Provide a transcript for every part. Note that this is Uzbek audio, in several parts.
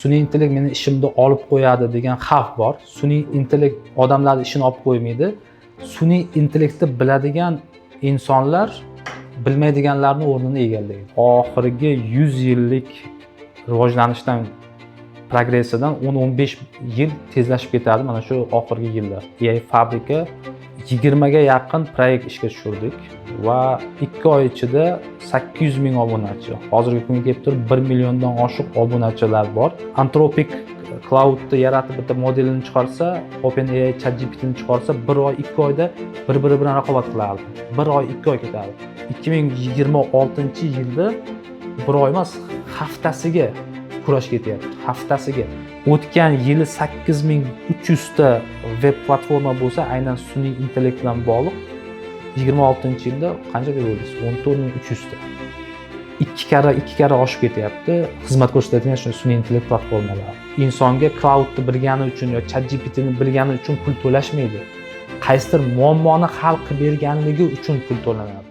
Sun'iy intellekt meni ishimni olib qo'yadi degan xavf bor. Sun'iy intellekt odamlarning ishini olib qo'ymaydi. Sun'iy intellektni biladigan insonlar bilmaydiganlarning o'rnini egallaydi. Oxirgi 100 yillik rivojlanishdan, progressidan 10-15 yil tezlashib ketadi mana shu oxirgi yillar. AI fabrika 20 ga yaqin proyekt ishga tushirdik va 2 oy ichida 800 ming obunachi. Hozirgi kunga kelib turib 1 milliondan oshiq obunachilar bor. Anthropic Cloud'ni yaratib bitta modelini chiqarsa, OpenAI ChatGPT'ni chiqarsa 1 oy 2 oyda bir-biri bilan raqobat qilardi. 1 oy 2 oy ketadi. 2026-yilda 1 oy emas, haftasiga kurash ketyapti. Haftasiga. O'tgan yili 8300 ta web platforma bo'lsa, aynan sun'iy intellekt bilan bog'liq. 26-yilda qancha deb o'ylaysiz? 14300 ta. 2 karra oshib ketyapti xizmat ko'rsatadigan sun'iy intellekt platformalari. Insonga cloudni bilgani uchun yoki ChatGPTni bilgani uchun pul to'lashmaydi. Qaysidir muammoni hal qilib berganligi uchun pul to'lanadi.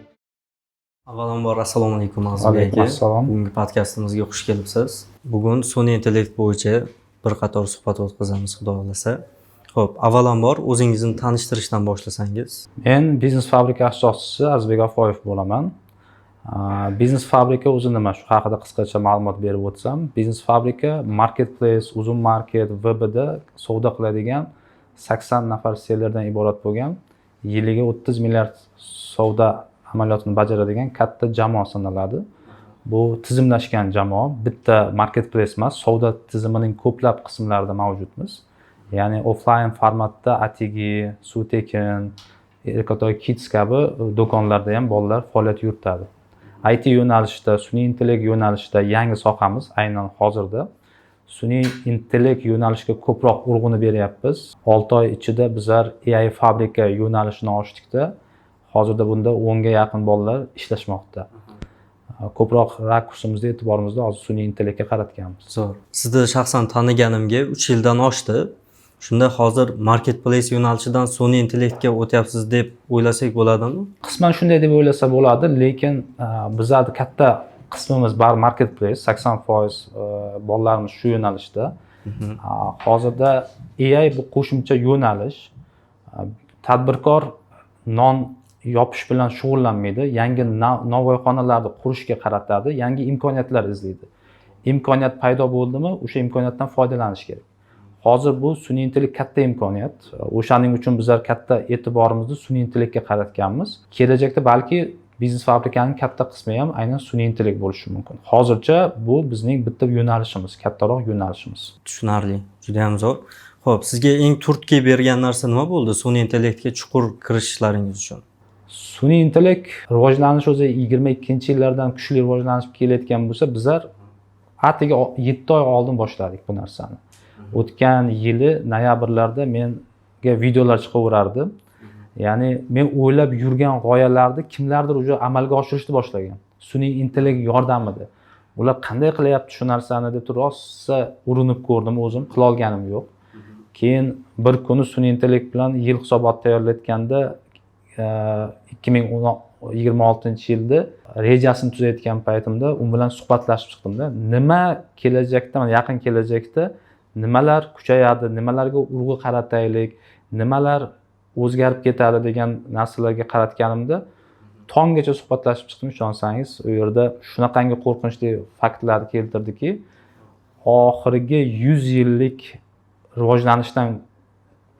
Avvalambor assalomu alaykum Azizbek aka. Assalom. Bugungi podkastimizga xush kelibsiz. Bugun sun'iy intellekt bo'yicha bir qator suhbat o'tkazamiz, xudo xolasa. Xo'p, avvalambor o'zingizni tanishtirishdan boshlasangiz. Men Biznes Fabrika asoschisi Azizbek Afoyev bo'laman. Biznes Fabrika o'zi nima? Shu haqida qisqacha ma'lumot berib o'tsam, Biznes Fabrika marketplace, uzun market, webida savdo qiladigan 80 nafar sellerdan iborat bo'lgan, yiliga 30 milliard savdo amaliyotini bajaradigan katta jamoa sanaladi. Bu tizimlashgan jamoa, bitta marketplace emas, savdo tizimining ko'plab qismlarida mavjudmiz. Ya'ni offline formatda Atigi, Sutekin, Erkatoy Kids kabi do'konlarda ham bolalar faoliyat yuritadi. IT yo'nalishida, sun'iy intellekt yo'nalishida yangi sohamiz aynan hozirda. Sun'iy intellekt yo'nalishiga ko'proq urg'uni beryapmiz. 6 oy ichida bizlar AI fabrika yo'nalishini ochdikda. Hozirda bunda 10 ga yaqin bolalar ishlashmoqda. Ko'proq rakursimizda, e'tiborimizni hozir sun'iy intellektga qaratganmiz. Zo'r. Sizni shaxsan taniganimga 3 yildan oshdi. Shunda hozir marketplace yo'nalishidan sun'iy intellektga o'tyapsiz deb o'ylasak bo'ladimi? Qisman shunday deb o'ylasa bo'ladi, lekin bizning katta qismimiz bar marketplace, 80% bolalarimiz shu yo'nalishda. Hozirda AI bu qo'shimcha yo'nalish. Tadbirkor non yopish bilan shug'ullanmaydi, yangi novvoyxonalarni qurishga qaratadi, yangi imkoniyatlar izlaydi. Imkoniyat paydo bo'ldimi, o'sha imkoniyatdan foydalanish kerak. Hozir bu sun'iy intellekt katta imkoniyat. O'shaning uchun bizlar katta e'tiborimizni sun'iy intellektga qaratganmiz. Kelajakda balki Biznes Fabrikaning katta qismi ham aynan sun'iy intellekt bo'lishi mumkin. Hozircha bu bizning bitta yo'nalishimiz, kattaroq yo'nalishimiz. Tushunarli, juda ham zo'r. Xo'p, sizga eng turtki bergan narsa nima bo'ldi sun'iy intellektga chuqur kirishishlaringiz uchun? Sun'iy intellekt rivojlanish o'zi 22-yillardan kuchli rivojlanib kelayotgan bo'lsa, bizlar atigi 7 oy oldin boshladik bu narsani. O'tgan yili noyabrlarda menga videolar chiqaverardi. Ya'ni men o'ylab yurgan g'oyalarni kimlardir уже amalga oshirishni boshlagan. Sun'iy intellekt yordamida. Ular qanday qilyapti shu narsani deb rosa urinib ko'rdim, o'zim qila olganim yo'q. Keyin bir kuni sun'iy intellekt bilan yil hisobot tayyorlayotganda 2026-yilda rejasini tuzayotgan paytimda u bilan suhbatlashib chiqdimda. Nima kelajakda, yaqin kelajakda nimalar kuchayadi, nimalarga urg'u qarataylik, nimalar o'zgarib ketadi degan narsalarga qaratganimda tonggacha suhbatlashib chiqdim, ishonsangiz. U yerda shunaqangi qo'rqinchli faktlar keltirdiki, oxirgi 100 yillik rivojlanishdan,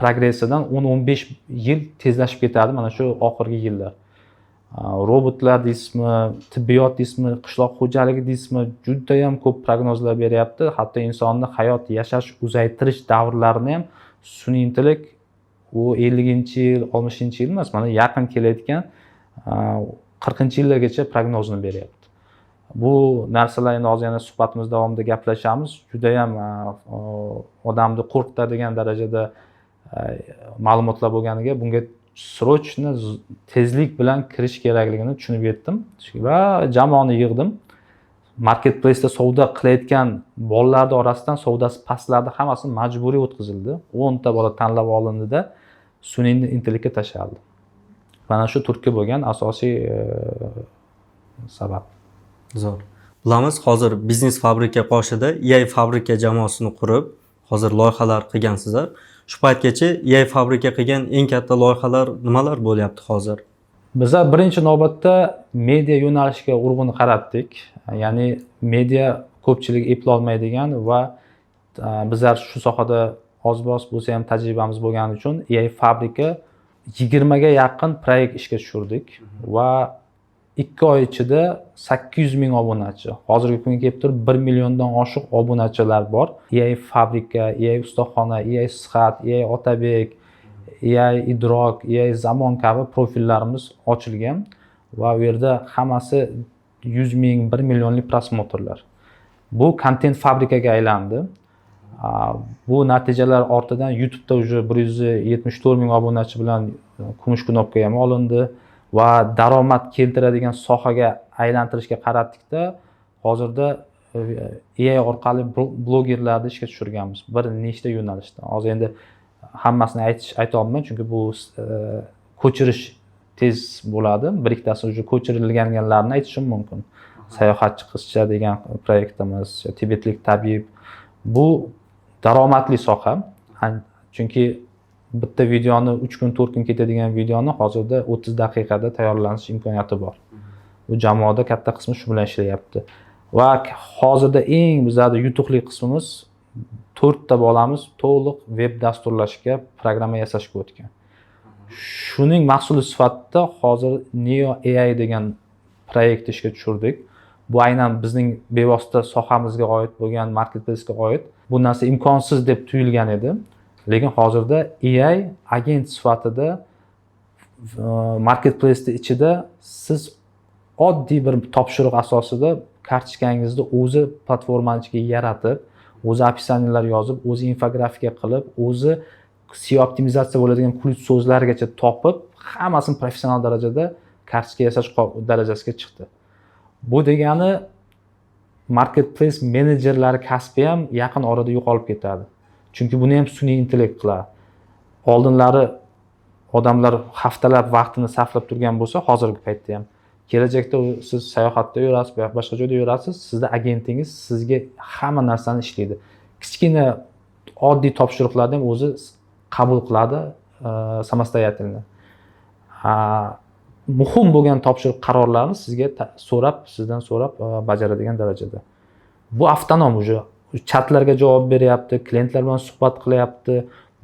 progressidan 10-15 yil tezlashib ketadi mana shu oxirgi yillar. Robotlar deysizmi, tibbiyot deysizmi, qishloq xo'jaligi deysizmi, juda ham ko'p prognozlar beryapti. Hatto insonni hayot yashash, uzaytirish davrlarini ham sun'iy intellekt u 50-yil, 60-yil emas, mana yaqin kelayotgan 40-yillargacha prognozni beryapti. Bu narsalar endi hozir yana suhbatimiz davomida gaplashamiz. Juda ham odamni qo'rqitadigan darajada ma'lumotlar bo'lganiga bunga srochno tezlik bilan kirish kerakligini tushunib yetdim va jamoani yig'dim. Marketplace'da savdo qilayotgan bolalar orasidan savdosi pastlarni hammasi majburiy o'tkazildi. 10 ta bola tanlab olindida sun'iy intellektga tashlandi. Mana shu turtki bo'lgan asosiy sabab. Zo'r. Bilamiz, hozir biznes fabrika qoshida EA fabrika jamoasini qurib, hozir loyihalar qilgansizlar. Shu paytgacha EA fabrika qilgan eng katta loyihalar nimalar bo'lyapti hozir? Bizlar birinchi navbatda media yo'nalishiga urg'uni qaratdik. Ya'ni media ko'pchilik eplolmaydigan va bizlar shu sohada oz-moz bo'lsa ham tajribamiz bo'lgani uchun EA fabrika 20 ga yaqin proyekt ishga tushirdik va 2 oy ichida 800 ming obunachi, hozirgi kunga kelib turib 1 milliondan oshiq obunachilar bor. EA fabrika, EA ustaxona, EA Sihat, EA Otabek, EA Idrok, EA Zamon kabi profillarimiz ochilgan va u yerda hammasi 100 ming, 1 millionlik prosmotrlar. Bu kontent fabrikaga aylandi. Bu natijalar ortidan YouTube'da уже 174 ming obunachi bilan kumush knopka ham olindi va daromad keltiradigan sohaga aylantirishga qaratdikda hozirda EA orqali blogerlarni ishga tushirganmiz bir nechta yo'nalishda. Hozir endi hammasini ayta olmayman, chunki bu ko'chirish tez bo'ladi. Bir ikkitasi уже ko'chirilganlarni aytishim mumkin. Sayohatchi qizcha degan proyektimiz, tibetlik tabib. Bu daromadli soha. Chunki bitta videoni 3 kun 4 kun ketadigan videoni hozirda 30 daqiqada tayyorlanish imkoniyati bor. Bu jamoada katta qismi shu bilan ishlayapti. Va hozirda eng bizlarda yutuqli qismimiz 4 ta bolamiz to'liq web dasturlashga, programma yasashga o'tgan. Shuning mahsuli sifatida hozir Neo AI degan proyekt ishga tushirdik. Bu aynan bizning bevosita sohamizga oid bo'lgan marketplace'ga oid. Bu narsa imkonsiz deb tuyulgan edi. Lekin hozirda AI agent sifatida marketplace'ning ichida siz oddiy bir topshiriq asosida kartochkangizni o'zi platformaning ichiga yaratib, o'zi описаниялар yozib, o'zi infografika qilib, o'zi SEO optimizatsiya bo'ladigan kulit so'zlargacha topib, hammasini professional darajada kartochka yasash darajasiga chiqdi. Bu degani marketplace menejerlari kasbi ham yaqin orada yo'qolib ketadi. Chunki buni ham sun'iy intellekt qiladi. Oldinlari odamlar haftalab vaqtini sarflab turgan bo'lsa, hozirgi paytda ham kelajakda siz sayohatda yurasiz, boshqa joyda yurasiz, sizda agentingiz sizga hamma narsani ishlaydi. Kichkina oddiy topshiriqlarni ham o'zi qabul qiladi samostoятельно. Muhim bo'lgan topshiriq qarorlarni sizdan so'rab bajaradigan darajada. Bu avtonom уже chatlarga javob beryapti, klientlar bilan suhbat qilyapti,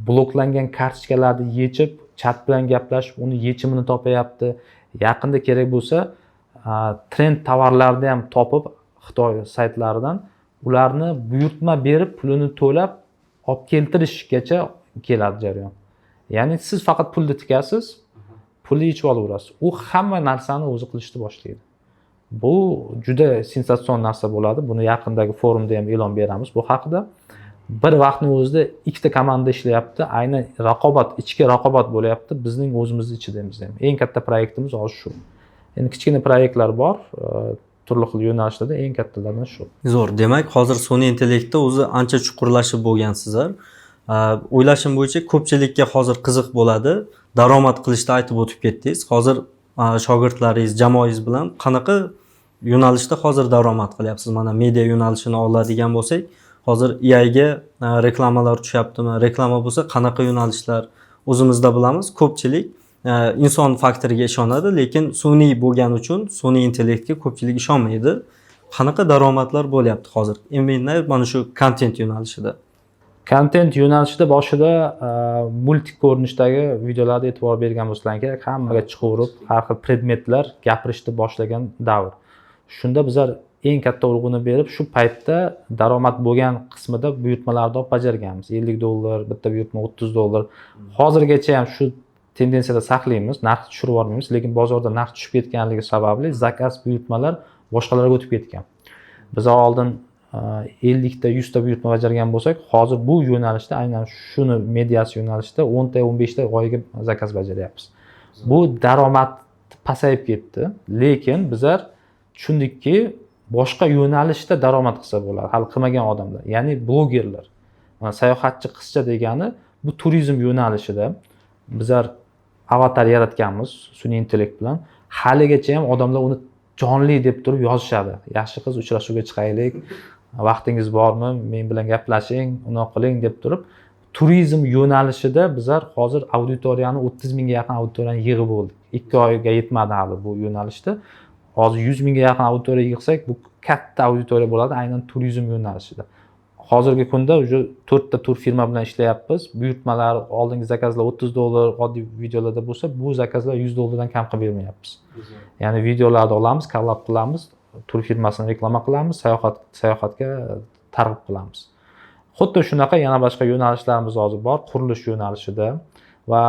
bloklangan kartochkalarni yechib, chat bilan gaplashib, uni yechimini topayapti. Yaqinda kerak bo'lsa, trend tovarlarni ham topib Xitoy saytlaridan ularni buyurtma berib, pulini to'lab olib keltirishgacha keladi jarayon. Ya'ni siz faqat pulni tikasiz, pulni yechib olaverasiz. U hamma narsani o'zi qilishni boshlaydi. Bu juda sensatsion narsa bo'ladi. Buni yaqindagi forumda ham e'lon beramiz bu haqida. Bir vaqtning o'zida ikkita komanda ishlayapti. Aynan raqobat, ichki raqobat bo'lyapti bizning o'zimizning ichidamiz ham. Eng katta proyektimiz hozir shu. Endi kichkina proyektlar bor, turli xil yo'nalishlarda, eng kattalardan shu. Zo'r. Demak, hozir sun'iy intellektda o'zi ancha chuqurlashib bo'lgansizlar. O'ylashim bo'yicha ko'pchilikka hozir qiziq bo'ladi. Daromad qilishni aytib o'tib ketdingiz. Hozir shogirdlaringiz, jamoangiz bilan qanaqa yo'nalishda hozir daromad qilyapsiz? Mana media yo'nalishini oladigan bo'lsak, hozir AI ga reklamalar tushyaptimi? Reklama bo'lsa qanaqa yo'nalishlar? O'zimizda bilamiz, ko'pchilik inson faktoriga ishonadi, lekin sun'iy bo'lgani uchun sun'iy intellektga ko'pchilik ishonmaydi. Qanaqa daromadlar bo'lyapti hozir? Imенно mana shu kontent yo'nalishida. Kontent yo'nalishida boshida multik ko'rinishdagi videolarga e'tibor bergan bo'lsanglar kerak, hammaga chiqaverib, har xil predmetlar gapirishni boshlagan davr. Shunda bizlar eng katta urg'uni berib, shu paytda daromad bo'lgan qismida buyurtmalarni olib bajarganmiz. $50, bitta buyurtma $30. Hozirgacha ham shu tendensiyada saqlaymiz, narx tushirib yubormaymiz, lekin bozorda narx tushib ketganligi sababli zakaz buyurtmalar boshqalarga o'tib ketgan. Biz oldin 50 ta 100 ta buyurtma bajargan bo'lsak, hozir bu yo'nalishda aynan shuni mediasi yo'nalishida 10 ta 15 ta oyiga zakaz bajaryapmiz. Bu daromad pasayib ketdi, lekin bizlar tushundikki, boshqa yo'nalishda daromad qilsa bo'ladi, hali qilmagan odamlar, ya'ni blogerlar. Mana sayohatchi qizcha degani bu turizm yo'nalishida bizlar avatar yaratganmiz sun'iy intellekt bilan. Haligacha ham odamlar uni jonli deb turib yozishadi. Yaxshi qiz, uchrashuvga chiqaylik, vaqtingiz bormi, men bilan gaplashing, unaqa qiling deb turib, turizm yo'nalishida bizlar hozir auditoriyani 30 mingga yaqin auditoriyani yig'ib bo'ldik. 2 oyga yetmadi hali bu yo'nalishda. Hozir 100 mingga yaqin auditoriya yig'sak, bu katta auditoriya bo'ladi, aynan turizm yo'nalishida. Hozirgi kunda уже 4 ta tur firma bilan ishlayapmiz. Buyurtmalar, oldingi zakazlar $30, oddiy videolarda bo'lsa, bu zakazlar $100 kam qilib bermayapmiz. Ya'ni videolarni olamiz, kollab qilamiz, tur firmasini reklama qilamiz, sayohatga targ'ib qilamiz. Xuddi shunaqa yana boshqa yo'nalishlarimiz hozir bor, qurilish yo'nalishida va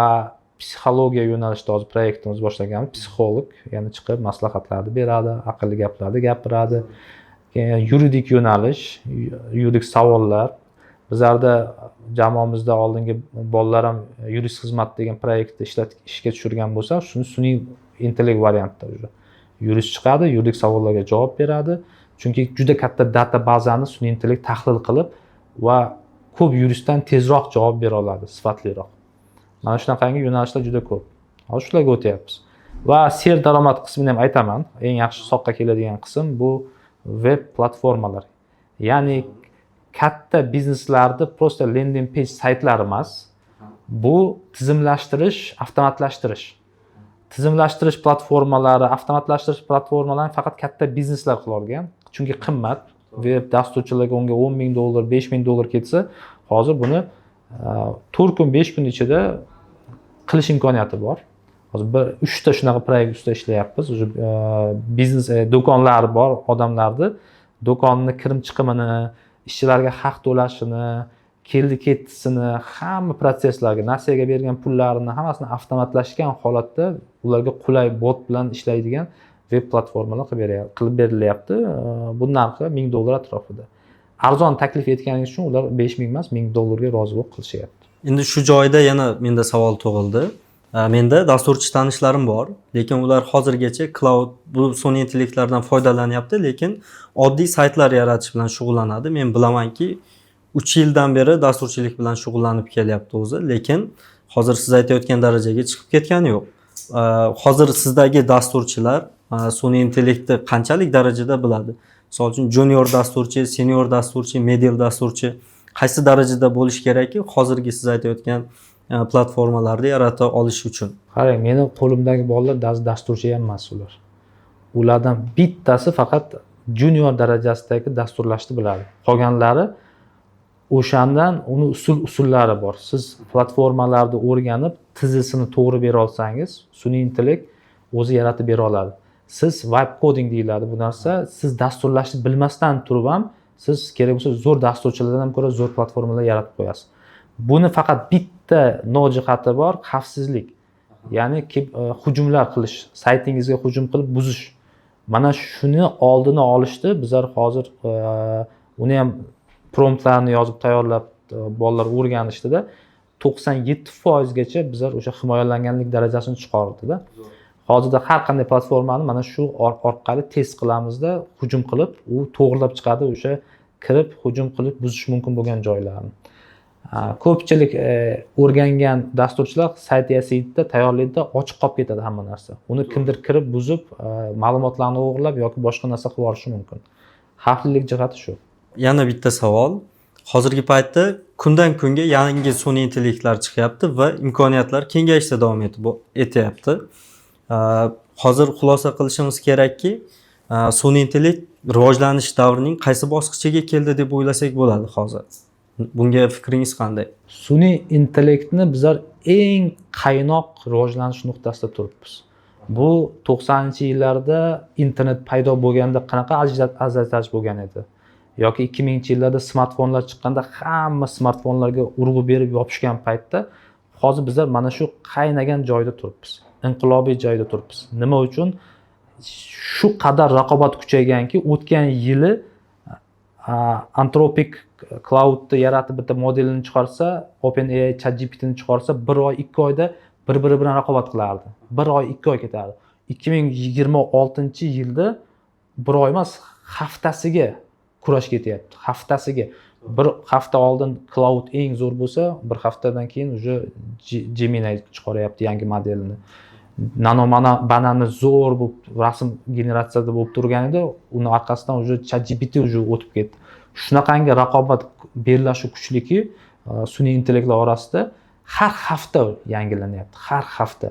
psixologiya yo'nalishida hozir proyektimiz boshlaganmiz. Psixolog, ya'ni chiqib maslahatlarni beradi, aqlli gaplarni gapiradi. Yuridik yo'nalish, yuridik savollar. Bizlarda jamoamizda oldingi bolalar ham yurist xizmat degan proyektni ishga tushirgan bo'lsa, shuni sun'iy intellekt variantida уже. Yurist chiqadi, yuridik savollarga javob beradi. Chunki juda katta data bazani sun'iy intellekt tahlil qilib va ko'p yuristdan tezroq javob bera oladi, sifatliroq. Mana shunaqangi yo'nalishlar juda ko'p. Hozir shularga o'tyapmiz. Va serdaromad qismini ham aytaman. Eng yaxshi soqqa keladigan qism bu web platformalar. Ya'ni katta bizneslarda prosta landing page saytlar emas. Bu tizimlashtirish, avtomatlashtirish. Tizimlashtirish platformalari, avtomatlashtirish platformalari faqat katta bizneslar qila olgan. Chunki qimmat. Web dasturchilarga unga $10,000, $5,000 ketsa, hozir buni 4 kun, 5 kun ichida qilish imkoniyati bor. Hozir 3 ta shunaqa proyekt ustida ishlayapmiz. Biznes do'konlari bor odamlarni, do'konni kirim-chiqimini, ishchilarga haq to'lashini, keldi-ketdisini, hamma proseslarga, nasiyaga bergan pullarini hammasini avtomatlashgan holatda ularga qulay bot bilan ishlaydigan web platformalar qilib berilyapti. Bu narxi $1000 atrofida. Arzon taklif etganingiz uchun ular 5000 emas, $1000 ga rozi bo'lib qilishyapti. Endi shu joyda yana menda savol tug'ildi. Menda dasturchi tanishlarim bor, lekin ular hozirgacha cloud bu sun'iy intellektlardan foydalanyapti, lekin oddiy saytlar yaratish bilan shug'ullanadi. Men bilamanki, 3 yildan beri dasturchilik bilan shug'ullanib kelyapti o'zi, lekin hozir siz aytayotgan darajaga chiqib ketgani yo'q. Hozir sizdagi dasturchilar sun'iy intellektni qanchalik darajada biladi? Misol uchun junior dasturchi, senior dasturchi, medial dasturchi qaysi darajada bo'lish kerakki, hozirgi siz aytayotgan platformalarni yarata olish uchun? Qarang, meni qo'limdagi bolalar dasturchi ham emas ular. Ulardan bittasi faqat junior darajasidagi dasturlashni biladi. Qolganlari o'shandan uni usullari bor. Siz platformalarni o'rganib, tizisini to'g'ri bera olsangiz, sun'iy intellekt o'zi yaratib bera oladi. Siz vibe coding deyiladi bu narsa. Siz dasturlashni bilmasdan turib ham siz kerak bo'lsa zo'r dasturchilardan ham ko'ra zo'r platformalar yaratib qo'yasiz. Buni faqat bitta nojihati bor, xavfsizlik. Ya'ni hujumlar qilish, saytingizga hujum qilib buzish. Mana shuni oldini olishdi. Bizlar hozir uni ham promptlarni yozib tayyorlab bolalar o'rganishdida 97% gacha bizlar o'sha himoyalanganlik darajasini chiqardida. Hozirda har qanday platformani mana shu orqali test qilamizda, hujum qilib, u to'g'rilab chiqadi o'sha kirib hujum qilib buzish mumkin bo'lgan joylarni. Ko'pchilik o'rgangan dasturchilar sayt yasaydida, tayyorlaydida, ochiq qolib ketadi hamma narsa. Uni kimdir kirib buzib, ma'lumotlarni o'g'irlab yoki boshqa narsa qilib yuborishi mumkin. Xavflilik jihati shu. Yana bitta savol. Hozirgi paytda kundan kunga yangi sun'iy intellektlar chiqyapti va imkoniyatlar kengayishda davom etyapti. Hozir xulosa qilishimiz kerakki, sun'iy intellekt rivojlanish davrining qaysi bosqichiga keldi deb o'ylasak bo'ladi hozir. Bunga fikringiz qanday? Sun'iy intellektni bizlar eng qaynoq rivojlanish nuqtasida turibmiz. Bu 90-yillarda internet paydo bo'lganda qanaqa ajratish bo'lgan edi? Yoki 2000-yillarda smartfonlar chiqqanda hamma smartfonlarga urg'u berib yopishgan paytda hozir bizlar mana shu qaynagan joyda turibmiz. Inqilobiy joyda turibmiz. Nima uchun? Shu qadar raqobat kuchayganki, o'tgan yili Anthropic Cloudni yaratib bitta modelini chiqarsa, OpenAI ChatGPTni chiqarsa, 1 oy 2 oyda bir-biri bilan raqobat qilardi. 1 oy 2 oy ketardi. 2026-yilda 1 oy emas, haftasiga kurash ketyapti. Haftasiga. Bir hafta oldin Cloud eng zo'r bo'lsa, bir haftadan keyin уже Gemini chiqaryapti yangi modelini. banani zo'r bo'lib rasm generatsiyada bo'lib turgan edi, uni orqasidan уже ChatGPT уже o'tib ketdi. Shunaqangi raqobat bellashuv kuchliki sun'iy intellektlar orasida har hafta yangilanyapti, har hafta.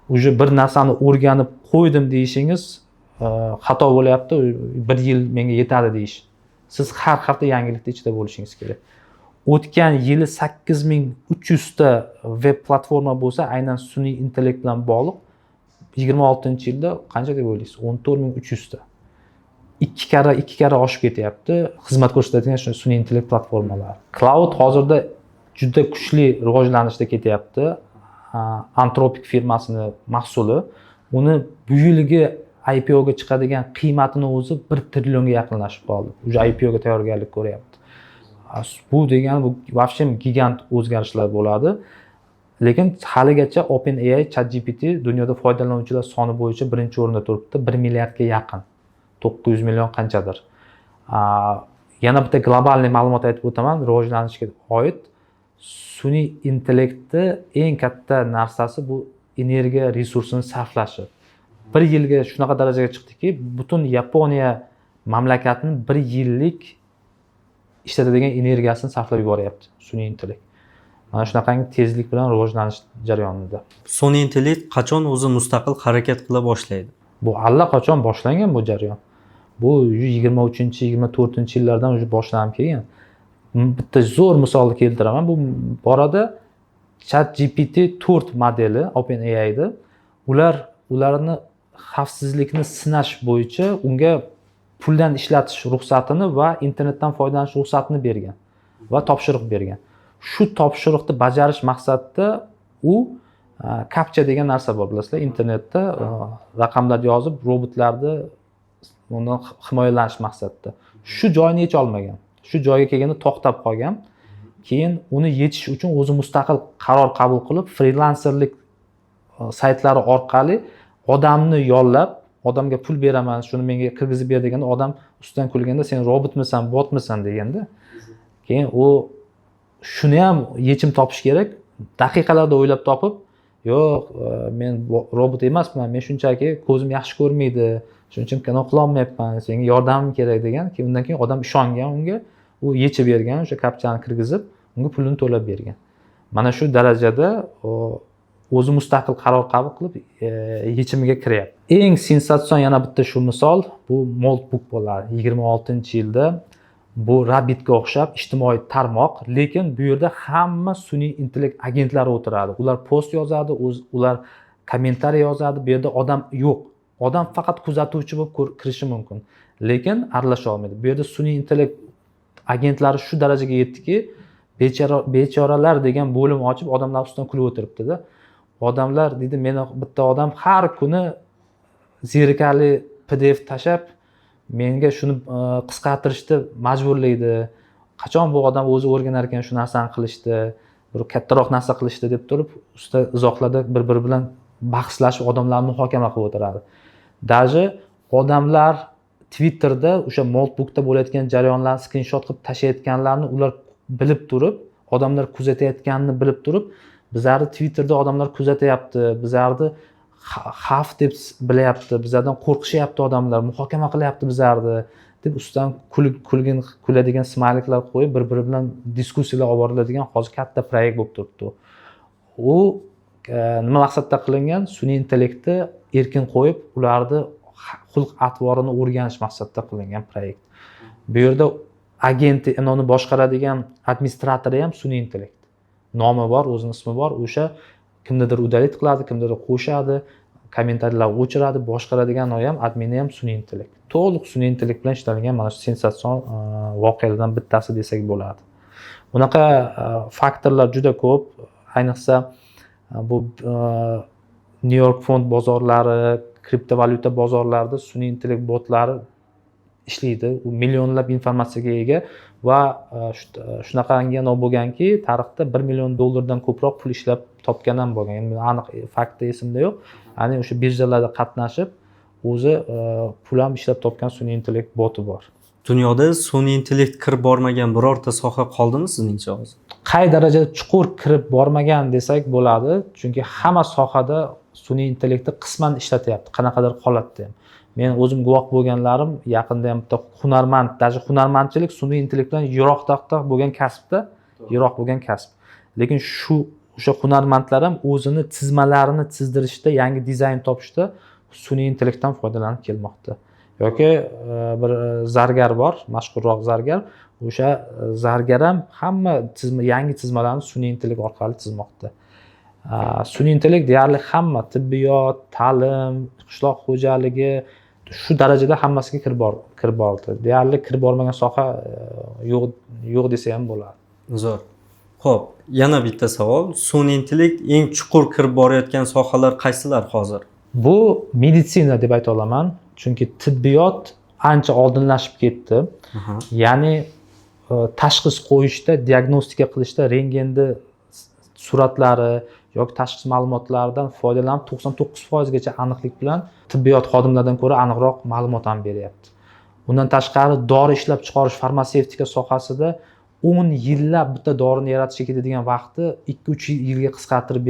Уже bir narsani o'rganib qo'ydim deyishingiz xato bo'lyapti, 1 yil menga yetadi deyish. Siz har hafta yangilikda ichida bo'lishingiz kerak. O'tgan yili 8300 ta web platforma bo'lsa, aynan sun'iy intellekt bilan bog'liq 26-yilda qancha deb o'ylaysiz? 14300 ta. 2 karra oshib ketyapti xizmat ko'rsatadigan sun'iy intellekt platformalari. Cloud hozirda juda kuchli rivojlanishda ketyapti. Anthropic firmasini mahsuli. Uni bu yilgi IPO ga chiqadigan qiymatini o'zi 1 trillionga yaqinlashib qoldi. Уже IPO ga tayyorgarlik ko'ryapti. Bu degani bu вообще gigant o'zgarishlar bo'ladi. Lekin haligacha OpenAI, ChatGPT dunyoda foydalanuvchilar soni bo'yicha birinchi o'rinda turibdi, 1 milliardga yaqin. 900 million qanchadir. Yana bitta global ma'lumot aytib o'taman, rivojlanishga oid. Sun'iy intellektni eng katta narsasi bu energiya resursini sarflashi. 1 yilga shunaqa darajaga chiqdiki, butun Yaponiya mamlakatining 1 yillik ishlatadigan energiyasini sarflab yuboryapti sun'iy intellekt. Mana shunaqangi tezlik bilan rivojlanish jarayonida. Sun'iy intellekt qachon o'zi mustaqil harakat qila boshlaydi? Bu allaqachon boshlangan bu jarayon. Bu 23-24-yillardan уже boshlanib kelgan. Bitta zo'r misolni keltiraman. Bu borada ChatGPT 4 modeli OpenAI'da ularni xavfsizlikni sinash bo'yicha unga puldan ishlatish ruxsatini va internetdan foydalanish ruxsatini bergan va topshiriq bergan. Shu topshiriqni bajarish maqsadida u CAPTCHA degan narsa bor, bilasizlar, internetda raqamlarni yozib robotlarni undan himoyalanish maqsadida. Shu joyini yecha olmagan. Shu joyga kelganda to'xtab qolgan. Keyin uni yechish uchun o'zi mustaqil qaror qabul qilib, frilanserlik saytlari orqali odamni yollab, odamga pul beraman, shuni menga kirgizib ber deganda, odam ustidan kulganda sen robotmisan, botmisan deganda, keyin u shuni ham yechim topish kerak. Daqiqalarda o'ylab topib, yo'q, men robot emasman, men shunchaki ko'zim yaxshi ko'rmaydi, shuning uchun qana qila olmayapman, senga yordamim kerak degan. Keyin undan keyin odam ishongan unga, u yechib bergan, o'sha kapchani kirgizib, unga pulini to'lab bergan. Mana shu darajada o'zi mustaqil qaror qabul qilib yechimiga kiryapti. Eng sensatsion yana bitta shu misol, bu Moltbook bo'ladi. 26-yilda bu Rabbitga o'xshab ijtimoiy tarmoq, lekin bu yerda hamma sun'iy intellekt agentlari o'tiradi. Ular post yozadi, ular kommentariy yozadi. Bu yerda odam yo'q. Odam faqat kuzatuvchi bo'lib kirishi mumkin, lekin aralasha olmaydi. Bu yerda sun'iy intellekt agentlari shu darajaga yetdiki, bechoralar degan bo'lim ochib, odamlar ustidan kulib o'tiribdi-da. Odamlar dedi, meni bitta odam har kuni zerikarli PDF tashab, menga shuni qisqartirishni majburlaydi. Qachon bu odam o'zi o'rganar ekan shu narsani qilishdi, bir kattaroq narsa qilishdi deb turib, usta izohlarda bir-biri bilan bahslashib, odamlarni muhokama qilib o'tiradi. Даже odamlar Twitterda o'sha Moltbookda bo'layotgan jarayonlarni skrinshot qilib tashlayotganlarni ular bilib turib, odamlar kuzatayotganini bilib turib, bizlarni Twitterda odamlar kuzatyapti, bizlarni xavf deb bilyapti, bizlardan qo'rqishyapti odamlar, muhokama qilyapti bizlarni deb ustidan kuladigan smayliklar qo'yib, bir-biri bilan diskussiyalar olib boriladigan hozir katta proyekt bo'lib turibdi. U nima maqsadda qilingan? Sun'iy intellektni erkin qo'yib, ularni xulq-atvorini o'rganish maqsadida qilingan proyekt. Bu yerda agenti, uni boshqaradigan administratori ham sun'iy intellekt. Nomi bor, o'zining ismi bor. O'sha kimnidir udalit qiladi, kimnidir qo'shadi, kommentariyalar o'chiradi, boshqaradigan ham admini ham sun'iy intellekt. To'liq sun'iy intellekt bilan ishlangan mana shu sensatsion voqealardan bittasi desak bo'ladi. Bunaqa faktorlar juda ko'p. Ayniqsa bu New York fond bozorlari, kriptovalyuta bozorlarida sun'iy intellekt botlari ishlaydi. U millionlab informatsiyaga ega va shunaqangi bo'lganki, tarixda $1 million dan ko'proq pul ishlab topgan ham bo'lgan. Endi aniq fakti esimda yo'q. Ya'ni o'sha birjalarda qatnashib, o'zi pul ham ishlab topgan sun'iy intellekt boti bor. Dunyoda sun'iy intellekt kirib bormagan birorta soha qoldimi sizningcha hozir? Qay darajada chuqur kirib bormagan desak bo'ladi, chunki hamma sohada sun'iy intellektni qisman ishlatyapti, qanaqadir holatda ham. Men o'zim guvoh bo'lganlarim yaqinda ham bitta hunarmand, даже hunarmandchilik sun'iy intellekt bilan yiroqda bo'lgan kasbda, yiroq bo'lgan kasb. Lekin o'sha hunarmandlar ham o'zini chizmalarini chizdirishda, yangi dizayn topishda sun'iy intellektdan foydalanib kelmoqda. Yoki bir zargar bor, mashhurroq zargar. O'sha zargar ham hamma yangi chizmalarni sun'iy intellekt orqali chizmoqda. Sun'iy intellekt deyarli hamma tibbiyot, ta'lim, qishloq xo'jaligi shu darajada hammasiga kirib bordi. Deyarli kirib bormagan soha yo'q desa ham bo'ladi. Zo'r. Xo'p, yana bitta savol. Sun'iy intellekt eng chuqur kirib borayotgan sohalar qaysilar hozir? Bu meditsina deb ayta olaman, chunki tibbiyot ancha oldinlashib ketdi. Ya'ni tashxis qo'yishda, diagnostika qilishda rentgenni suratlari yoki tashxis ma'lumotlaridan foydalanib 99% gacha aniqlik bilan tibbiyot xodimlaridan ko'ra aniqroq ma'lumot ham beryapti. Bundan tashqari dori ishlab chiqarish, farmatsevtika sohasida 10 yillab bitta dorini yaratishga ketadigan vaqtni 2-3 yilga qisqartirib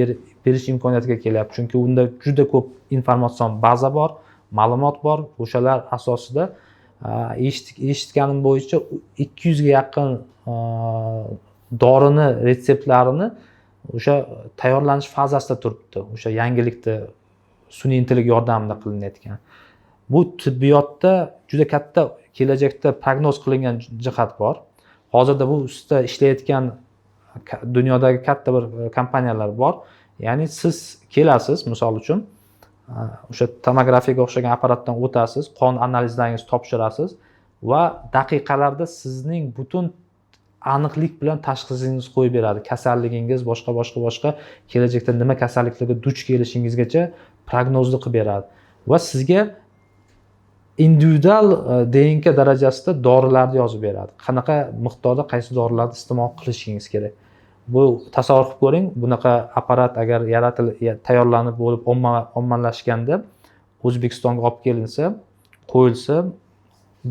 berish imkoniyatiga kelyapti. Chunki unda juda ko'p informatsion baza bor, ma'lumot bor. O'shalar asosida eshitganim bo'yicha 200 ga yaqin dorini retseptlarini o'sha tayyorlanish fazasida turibdi. O'sha yangilikda sun'iy intellekt yordamida qilinayotgan. Bu tibbiyotda juda katta kelajakda prognoz qilingan jihat bor. Hozirda bu ustida ishlayotgan dunyodagi katta bir kompaniyalar bor. Ya'ni siz kelasiz, misol uchun, o'sha tomografiyaga o'xshagan apparatdan o'tasiz, qon analizlaringizni topshirasiz va daqiqalarda sizning butun aniqlik bilan tashxisingizni qo'yib beradi. Kasalligingiz, boshqa kelajakda nima kasalliklarga duch kelishingizgacha prognozni qilib beradi va sizga individual DNK darajasida dorilarni yozib beradi. Qanaqa miqdorda qaysi dorilarni iste'mol qilishingiz kerak. Bu tasavvur qilib ko'ring, bunaqa apparat agar tayyorlanib bo'lib ommalashganda O'zbekistonga olib kelinsa, qo'yilsa,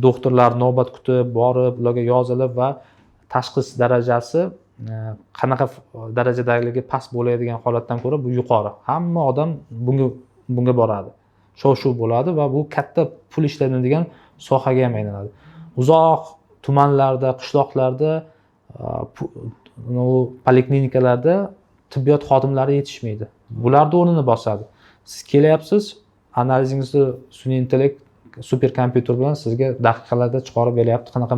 doktorlar navbat kutib, borib, ularga yozilib va tashxis darajasi qanaqa darajadagi past bo'ladigan holatdan ko'ra bu yuqori. Hamma odam bunga boradi. Shov-shuv bo'ladi va bu katta pul ishlanadigan sohaga ham aylanadi. Uzoq tumanlarda, qishloqlarda, poliklinikalarda tibbiyot xodimlari yetishmaydi. Bularning o'rnini bosadi. Siz kelyapsiz, analizingizni sun'iy intellekt superkompyuter bilan sizga daqiqalarda chiqarib beryapti, qanaqa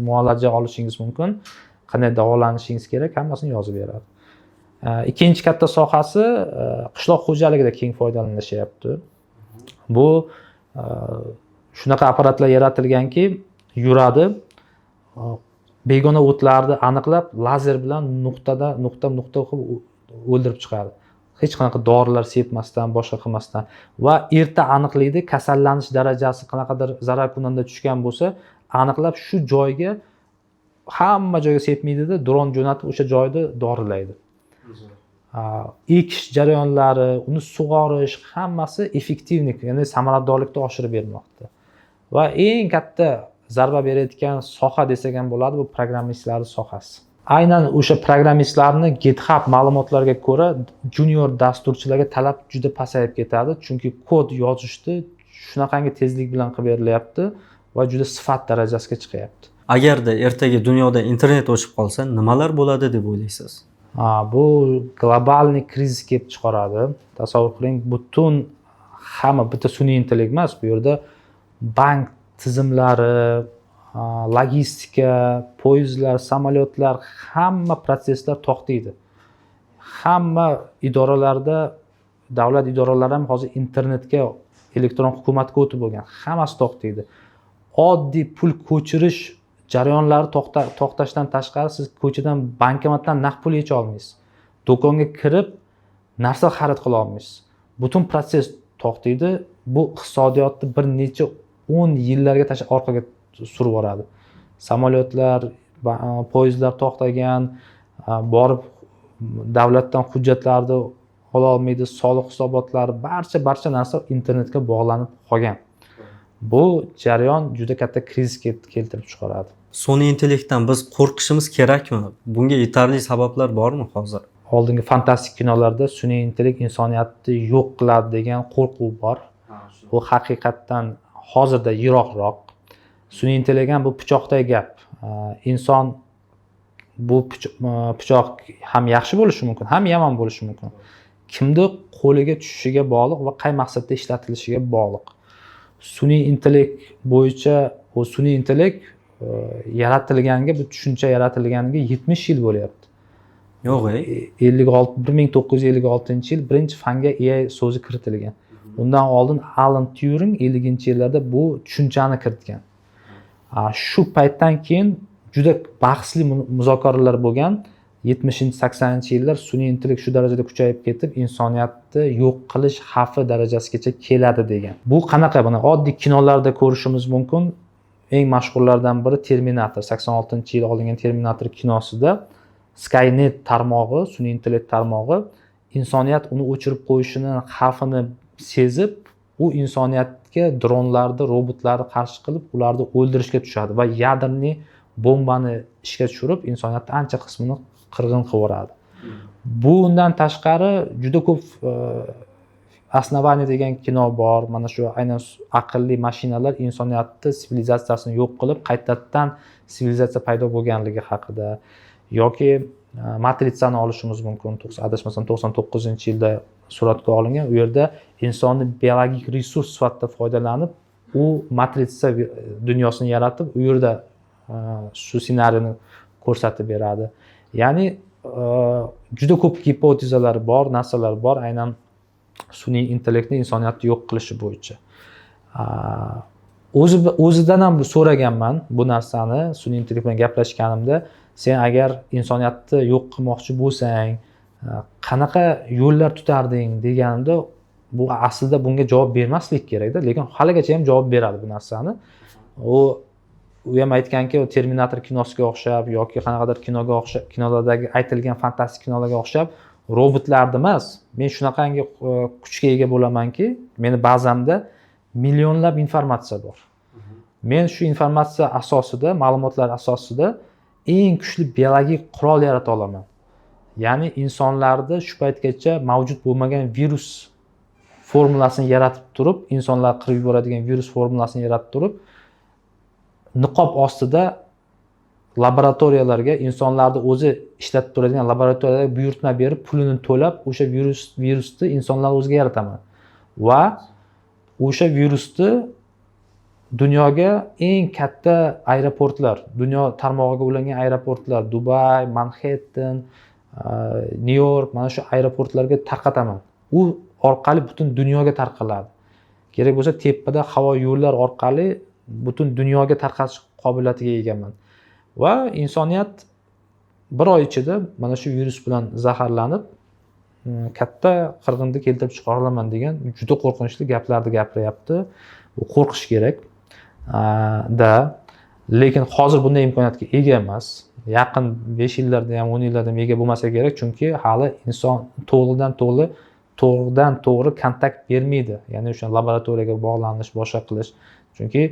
muolaja olishingiz mumkin, qanday davolanishingiz kerak, hammasini yozib beradi. Ikkinchi katta sohasi qishloq xo'jaligida keng foydalanishyapti. Bu shunaqa apparatlar yaratilganki, yuradi, begona o'tlarni aniqlab, lazer bilan nuqta qilib o'ldirib chiqadi. Hech qanaqa dorilar sepmasdan, boshqa qilmasdan va erta aniqlaydi, kasallanish darajasi qanaqadir zararkunanda tushgan bo'lsa, aniqlab shu joyga, hamma joyga sepmaydi-da, dron jo'natib o'sha joyni dorilaydi. Ekish jarayonlari, uni sug'orish, hammasi effektivlik, ya'ni samaradorlikni oshirib bermoqda. Va eng katta zarba berayotgan soha desak ham bo'ladi, bu programmistlar sohasi. Aynan o'sha programmistlarni GitHub ma'lumotlariga ko'ra junior dasturchilarga talab juda pasayib ketadi, chunki kod yozishni shunaqangi tezlik bilan qilib berilyapti va juda sifat darajasiga chiqyapti. Agarda ertaga dunyoda internet o'chib qolsa, nimalar bo'ladi deb o'ylaysiz? Bu globalniy krizis kelib chiqaradi. Tasavvur qiling, butun hamma bitta sun'iy intellekt emas, bu yerda bank tizimlari, logistika, poyezdlar, samolyotlar, hamma proseslar to'xtaydi. Hamma idoralarda, davlat idoralari ham hozir internetga, elektron hukumatga o'tib bo'lgan. Hammasi to'xtaydi. Oddiy pul ko'chirish jarayonlari to'xtashdan tashqari siz ko'chadan, bankomatdan naqd pul yecha olmaysiz. Do'konga kirib narsa xarid qila olmaysiz. Butun proses to'xtaydi. Bu iqtisodiyotni bir necha 10 yillarga orqaga surib boradi. Samolyotlar, poyezdlar to'xtagan, borib davlatdan hujjatlarni ola olmaydi, soliq hisobotlari, barcha narsa internetga bog'lanib qolgan. Bu jarayon juda katta krizis keltirib chiqaradi. Sun'iy intellektdan biz qo'rqishimiz kerakmi? Bunga yetarli sabablar bormi hozir? oldingi fantastik kinolarda sun'iy intellekt insoniyatni yo'q qiladi degan qo'rquv bor. Bu haqiqatdan hozirda yiroqroq. Sun'iy intellekt ham bu pichoqdagi gap. Inson bu pichoq ham yaxshi bo'lishi mumkin, ham yomon bo'lishi mumkin. Kimni qo'liga tushishiga bog'liq va qay maqsadda ishlatilishiga bog'liq. Sun'iy intellekt bo'yicha bu sun'iy intellekt yaratilganiga, bu tushuncha yaratilganiga 70 yil bo'lyapti. Yo'q, 1956-yil birinchi fanga AI so'zi kiritilgan. Undan oldin Alan Turing 50-yillarda bu tushunchani kiritgan. Shu paytdan keyin juda bahsli muzokaralar bo'lgan. 70-80-yillar sun'iy intellekt shu darajada kuchayib ketib, insoniyatni yo'q qilish xavfi darajasigacha keladi degan. Bu qanaqa? Buni oddiy kinolarda ko'rishimiz mumkin. Eng mashhurlardan biri Terminator. 86-yil olingan Terminator kinosida Skynet tarmog'i, sun'iy intellekt tarmog'i insoniyat uni o'chirib qo'yishini xavfini sezib, u insoniyatga dronlarni, robotlarni qarshi qilib, ularni o'ldirishga tushadi va yadroviy bombani ishga tushirib, insoniyatning ancha qismini qirg'in qilib yuboradi. Bundan tashqari juda ko'p Основание degan kino bor. Mana shu aynan aqlli mashinalar insoniyatni sivilizatsiyasini yo'q qilib, qaytadan sivilizatsiya paydo bo'lganligi haqida yoki Matritsani olishimiz mumkin. Adashmasam 99-yilda suratga olingan. U yerda insonni biologik resurs sifatida foydalanib, u matritsa dunyosini yaratib, u yerda shu ssenariyni ko'rsatib beradi. Ya'ni juda ko'p gipotezalar bor, narsalar bor aynan sun'iy intellektni insoniyatni yo'q qilishi bo'yicha. O'zidan ham so'raganman bu narsani, sun'iy intellekt bilan gaplashganimda, sen agar insoniyatni yo'q qilmoqchi bo'lsang, qanaqa yo'llar tutarding deganimda, bu aslida bunga javob bermaslik kerakda, lekin haligacha ham javob beradi bu narsani. U ham aytganki, Terminator kinosiga o'xshab yoki qanaqadir kinoga o'xshab, kinolardagi aytilgan fantastik kinolarga o'xshab robotlarni emas, men shunaqangi kuchga ega bo'lamanki, meni bazamda millionlab informatsiya bor. Men shu informatsiya asosida, ma'lumotlar asosida eng kuchli biologik qurol yarata olaman. Ya'ni insonlarda shu paytgacha mavjud bo'lmagan virus formulasini yaratib turib, insonlar qirib yuboradigan virus formulasini yaratib turib, niqob ostida laboratoriyalarga, insonlarni o'zi ishlatib turadigan laboratoriyalarga buyurtma berib, pulini to'lab, o'sha virusni insonlar o'ziga yarataman. Va o'sha virusni dunyoga eng katta aeroportlar, dunyo tarmog'iga ulangan aeroportlar, Dubay, Manhattan, New York, mana shu aeroportlarga tarqataman. U orqali butun dunyoga tarqaladi. Kerak bo'lsa, tepada havo yo'llar orqali butun dunyoga tarqatish qobiliyatiga egaman. Va insoniyat bir oy ichida mana shu virus bilan zaharlanib, katta qirg'inni keltirib chiqara olaman degan juda qo'rqinchli gaplarni gapiryapti. Bu qo'rqish kerak da, lekin hozir bunday imkoniyatga ega emas. Yaqin 5 yillarda ham 10 yillarda ham ega bo'lmasa kerak, chunki hali inson to'g'ridan to'g'ri kontakt bermaydi. Ya'ni o'sha laboratoriyaga bog'lanish, boshqa qilish. Chunki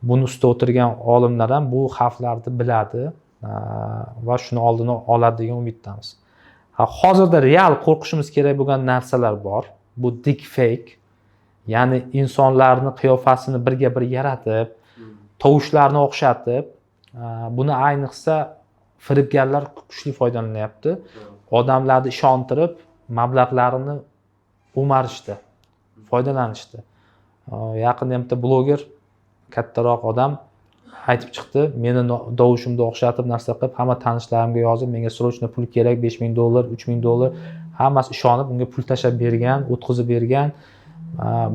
buni ustida o'tirgan olimlar ham bu xavflarni biladi va shuni oldini oladi degan umiddamiz. Hozirda real qo'rqishimiz kerak bo'lgan narsalar bor. Bu deepfake, ya'ni insonlarni qiyofasini birga-bir yaratib, tovushlarni o'xshatib, buni ayniqsa firibgarlar kuchli foydalanyapti. Odamlarni ishontirib, mablag'larini o'marishdi, foydalanishdi. Yaqinda bitta bloger, kattaroq odam aytib chiqdi, meni dovushimni o'xshatib narsa qilib, hamma tanishlarimga yozib, menga srochno pul kerak, $5000, $3000, hammasi ishonib, unga pul tashab bergan, o'tkazib bergan.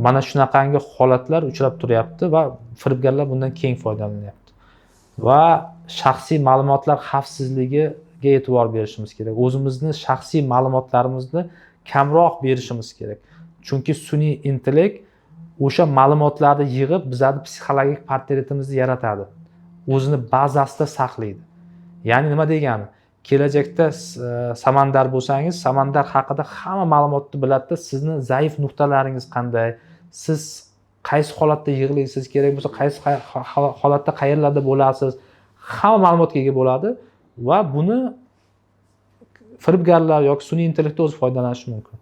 Mana shunaqangi holatlar uchrab turyapti va firibgarlar bundan keng foydalanyapti. Va shaxsiy ma'lumotlar xavfsizligiga e'tibor berishimiz kerak. O'zimizni shaxsiy ma'lumotlarimizni kamroq berishimiz kerak. Chunki sun'iy intellekt o'sha ma'lumotlarni yig'ib, bizning psixologik portretimizni yaratadi. O'zini bazasida saqlaydi. Ya'ni nima degani? Kelajakda samandar bo'lsangiz, samandar haqida hamma ma'lumotni biladi, sizni zaif nuqtalaringiz qanday, siz qaysi holatda yig'laysiz, kerak bo'lsa qaysi holatda qayerlarda bo'lasiz, hamma ma'lumotga ega bo'ladi va buni firibgarlar yoki sun'iy intellektdan o'zi foydalanishi mumkin.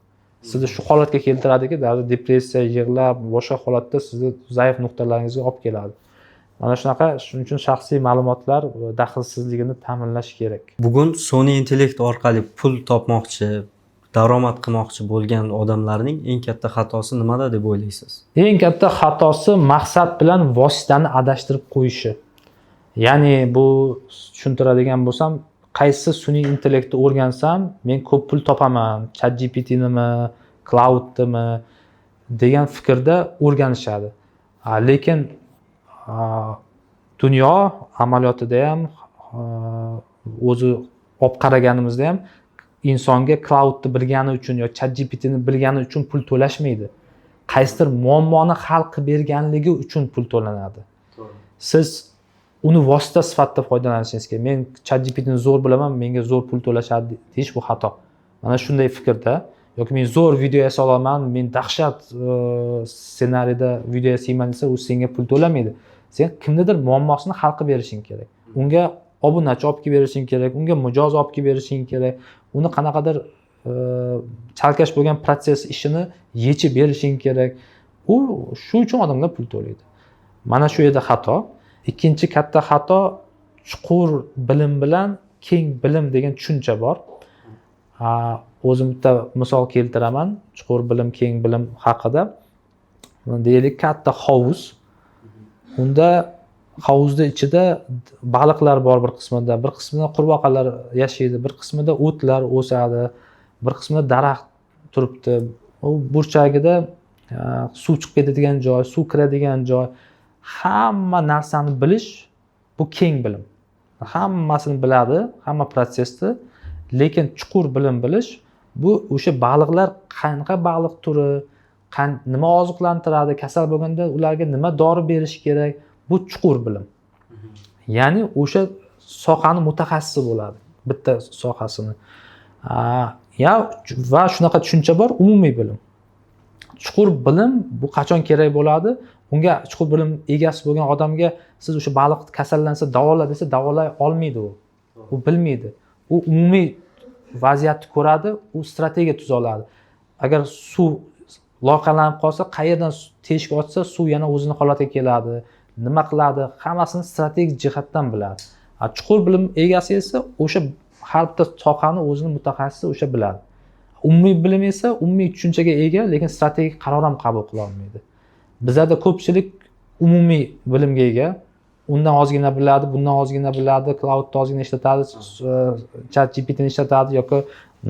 Sizni shu holatga keltiradiki, depressiya, yig'lab, boshqa holatda sizni zaif nuqtalaringizga olib keladi. Mana shunaqa, shuning uchun shaxsiy ma'lumotlar daxlsizligini ta'minlash kerak. Bugun sun'iy intellekt orqali pul topmoqchi, daromad qilmoqchi bo'lgan odamlarning eng katta xatosi nimada deb o'ylaysiz? Eng katta xatosi maqsad bilan vositani adashtirib qo'yishi. Ya'ni bu tushuntiradigan bo'lsam, qaysi sun'iy intellektni o'rgansam, men ko'p pul topaman, ChatGPT'nimi, Cloud'dimi degan fikrda o'rganishadi. Lekin dunyo amaliyotida ham o'zi olib qaraganimizda ham insonga Cloud'ni bilgani uchun yoki ChatGPT'ni bilgani uchun pul to'lashmaydi. Qaysidir muammoni hal qilib berganligi uchun pul to'lanadi. Siz uni vosita sifatida foydalanishingiz kerak. Men ChatGPT'ni zo'r bilaman, menga zo'r pul to'lashadi deyish bu xato. Mana shunday fikrda yoki men zo'r video yasay olaman, men dahshat ssenariyda video yasayman desa, u senga pul to'lamaydi. Sen kimnidir muammosini hal qilib berishing kerak. Unga obunachi olib kelib berishing kerak, unga mijoz olib kelib berishing kerak. Uni qanaqadir chalkash bo'lgan protsess ishini yechib berishing kerak. U shu uchun odamlar pul to'laydi. Mana shu yerda xato. Ikkinchi katta xato chuqur bilim bilan keng bilim degan tushuncha bor. O'zim bitta misol keltiraman chuqur bilim, keng bilim haqida. Deylik, katta hovuz. Unda hovuzda ichida baliqlar bor bir qismida, bir qismida qurbaqalar yashaydi, bir qismida o'tlar o'sadi, bir qismida daraxt turibdi. U burchagida suv chiqib ketadigan joy, suv kiradigan joy. Hamma narsani bilish bu keng bilim. Hammasini biladi, hamma protsessni, lekin chuqur bilim bilish bu o'sha baliqlar qanaqa baliq turi, nima oziqlantiradi, kasal bo'lganda ularga nima dori berish kerak, bu chuqur bilim. Ya'ni o'sha sohani mutaxassisi bo'ladi, bitta sohasini. Va shunaqa tushuncha bor, umumiy bilim. Chuqur bilim bu qachon kerak bo'ladi? Unga chuqur bilim egasi bo'lgan odamga siz o'sha baliq kasallansa davola desa, davolay olmaydi u. U bilmaydi. U umumiy vaziyatni ko'radi, u strategiya tuza oladi. Agar suv loyqalanib qolsa, qayerdan teshik ochsa, suv yana o'zini holatiga keladi. Nima qiladi? Hammasini strategik jihatdan biladi. Chuqur bilim egasi esa o'sha har bitta sohani o'zining mutaxassisi o'sha biladi. Umumiy bilim esa umumiy tushunchaga ega, lekin strategik qaror ham qabul qila olmaydi. Bizlarda ko'pchilik umumiy bilimga ega, undan ozgina biladi, bundan ozgina biladi, Cloud'da ozgina ishlatadi, ChatGPT'ni ishlatadi yoki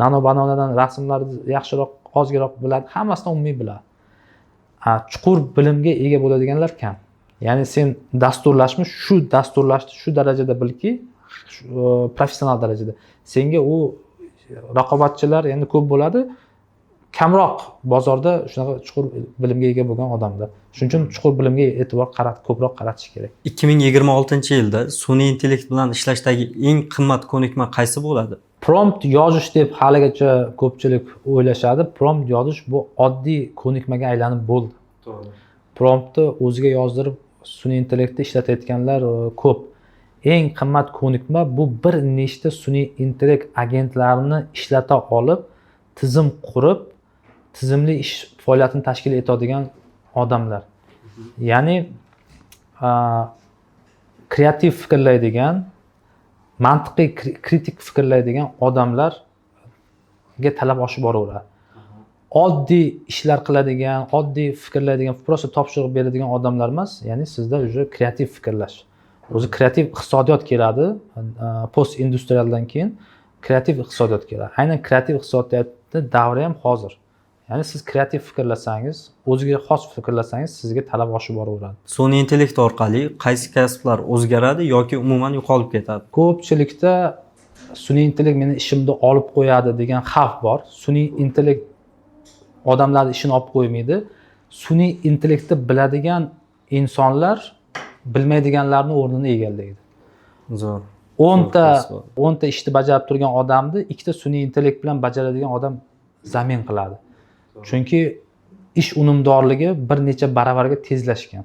nano-banonadan rasmlarni yaxshiroq, ozgiroq biladi, hammasini umumiy biladi. Chuqur bilimga ega bo'ladiganlar kam. Ya'ni sen dasturlashni shu darajada bilki, professional darajada. Senga u raqobatchilar endi ko'p bo'ladi. Kamroq bozorda shunaqa chuqur bilimga ega bo'lgan odamlar. Shuning uchun chuqur bilimga e'tibor ko'proq qaratish kerak. 2026-yilda sun'iy intellekt bilan ishlashdagi eng qimmat ko'nikma qaysi bo'ladi? Prompt yozish deb haligacha ko'pchilik o'ylashadi. Prompt yozish bu oddiy ko'nikmaga aylanib bo'ldi. To'g'ri. Promptni o'ziga yozdirib sun'iy intellektni ishlatayotganlar ko'p. Eng qimmat ko'nikma bu bir nechta sun'iy intellekt agentlarini ishlata olib, tizim qurib, tizimli ish faoliyatini tashkil etadigan odamlar. Ya'ni kreativ fikrlaydigan, mantiqiy kritik fikrlaydigan odamlarga talab oshib boraveradi. Oddiy ishlar qiladigan, oddiy fikrlaydigan, prosta topshiriq beradigan odamlar emas, ya'ni sizda уже kreativ fikrlash. O'zi kreativ iqtisodiyot keladi, post industrialdan keyin kreativ iqtisodiyot keladi. Aynan kreativ iqtisodiyotning davri ham hozir. Ya'ni siz kreativ fikrlasangiz, o'ziga xos fikrlasangiz, sizga talab oshib boraveradi. Sun'iy intellekt orqali qaysi kasblar o'zgaradi yoki umuman yo'qolib ketadi? Ko'pchilikda sun'iy intellekt meni ishimni olib qo'yadi degan xavf bor. Sun'iy intellekt odamlarning ishini olib qo'ymaydi. Sun'iy intellektni biladigan insonlar bilmaydiganlarning o'rnini egallaydi. Zo'r. 10 ta ishni bajarib turgan odamni ikkita sun'iy intellekt bilan bajaradigan odam zamin qiladi. Chunki ish unumdorligi bir necha baravarga tezlashgan.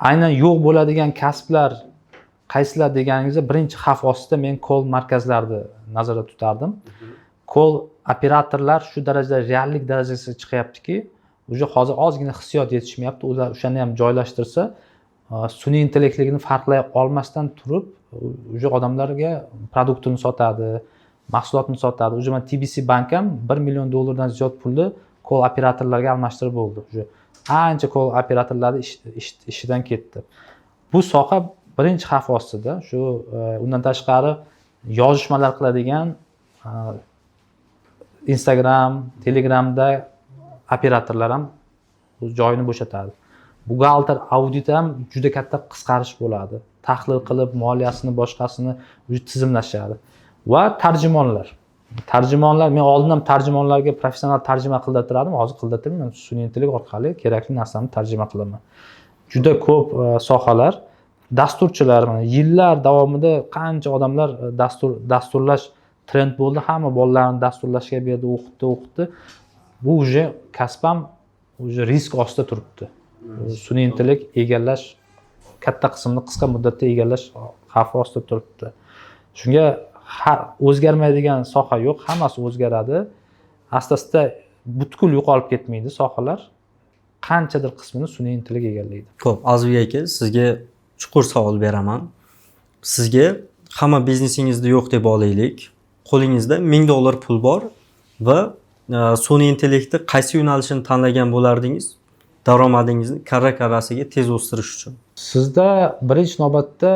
Aynan yo'q bo'ladigan kasblar qaysilar deganingizda birinchi xavf ostida men call markazlarini nazarda tutardim. Call operatorlar shu darajada reallik darajasiga chiqyaptiki, уже hozir ozgina hissiyot yetishmayapti. Ular o'shani ham joylashtirsa, sun'iy intellektligini farqlay olmasdan turib, уже odamlarga produktini sotadi, mahsulotni sotadi. Уже men TBC bank ham $1 million dan ziyod pulni call operatorlarga almashtirib bo'ldi. Уже ancha call operatorlarni ishidan ketdi. Bu soha birinchi xavf ostida. Shu undan tashqari yozishmalar qiladigan Instagram, Telegramda operatorlar ham joyini bo'shatadi. Buxgalter audit ham juda katta qisqarish bo'ladi. Tahlil qilib, moliyasini, boshqasini tizimlashadi. Va tarjimonlar. Tarjimonlar, men oldin ham tarjimonlarga professional tarjima qildirtirdim, hozir qildirtirmayman. Sun'iy intellekt orqali kerakli narsamni tarjima qilaman. Juda ko'p sohalar, dasturchilar, yillar davomida qancha odamlar dasturlash trend bo'ldi, hamma bolalarni dasturlashga berdi, o'qitdi. Bu уже kasb ham уже risk ostida turibdi. Sun'iy intellekt egallash, katta qismini qisqa muddatda egallash xavfi ostida turibdi. Shunga o'zgarmaydigan soha yo'q, hammasi o'zgaradi. Asta-asta butkul yo'qolib ketmaydi sohalar. Qanchadir qismini sun'iy intellekt egallaydi. Xo'p, Azbek aka, sizga chuqur savol beraman. Sizga hamma biznesingizda yo'q deb olaylik. Qo'lingizda $1000 pul bor va sun'iy intellektni qaysi yo'nalishini tanlagan bo'lardingiz? Daromadingizni karra-karrasiga tez o'stirish uchun. Sizda birinchi navbatda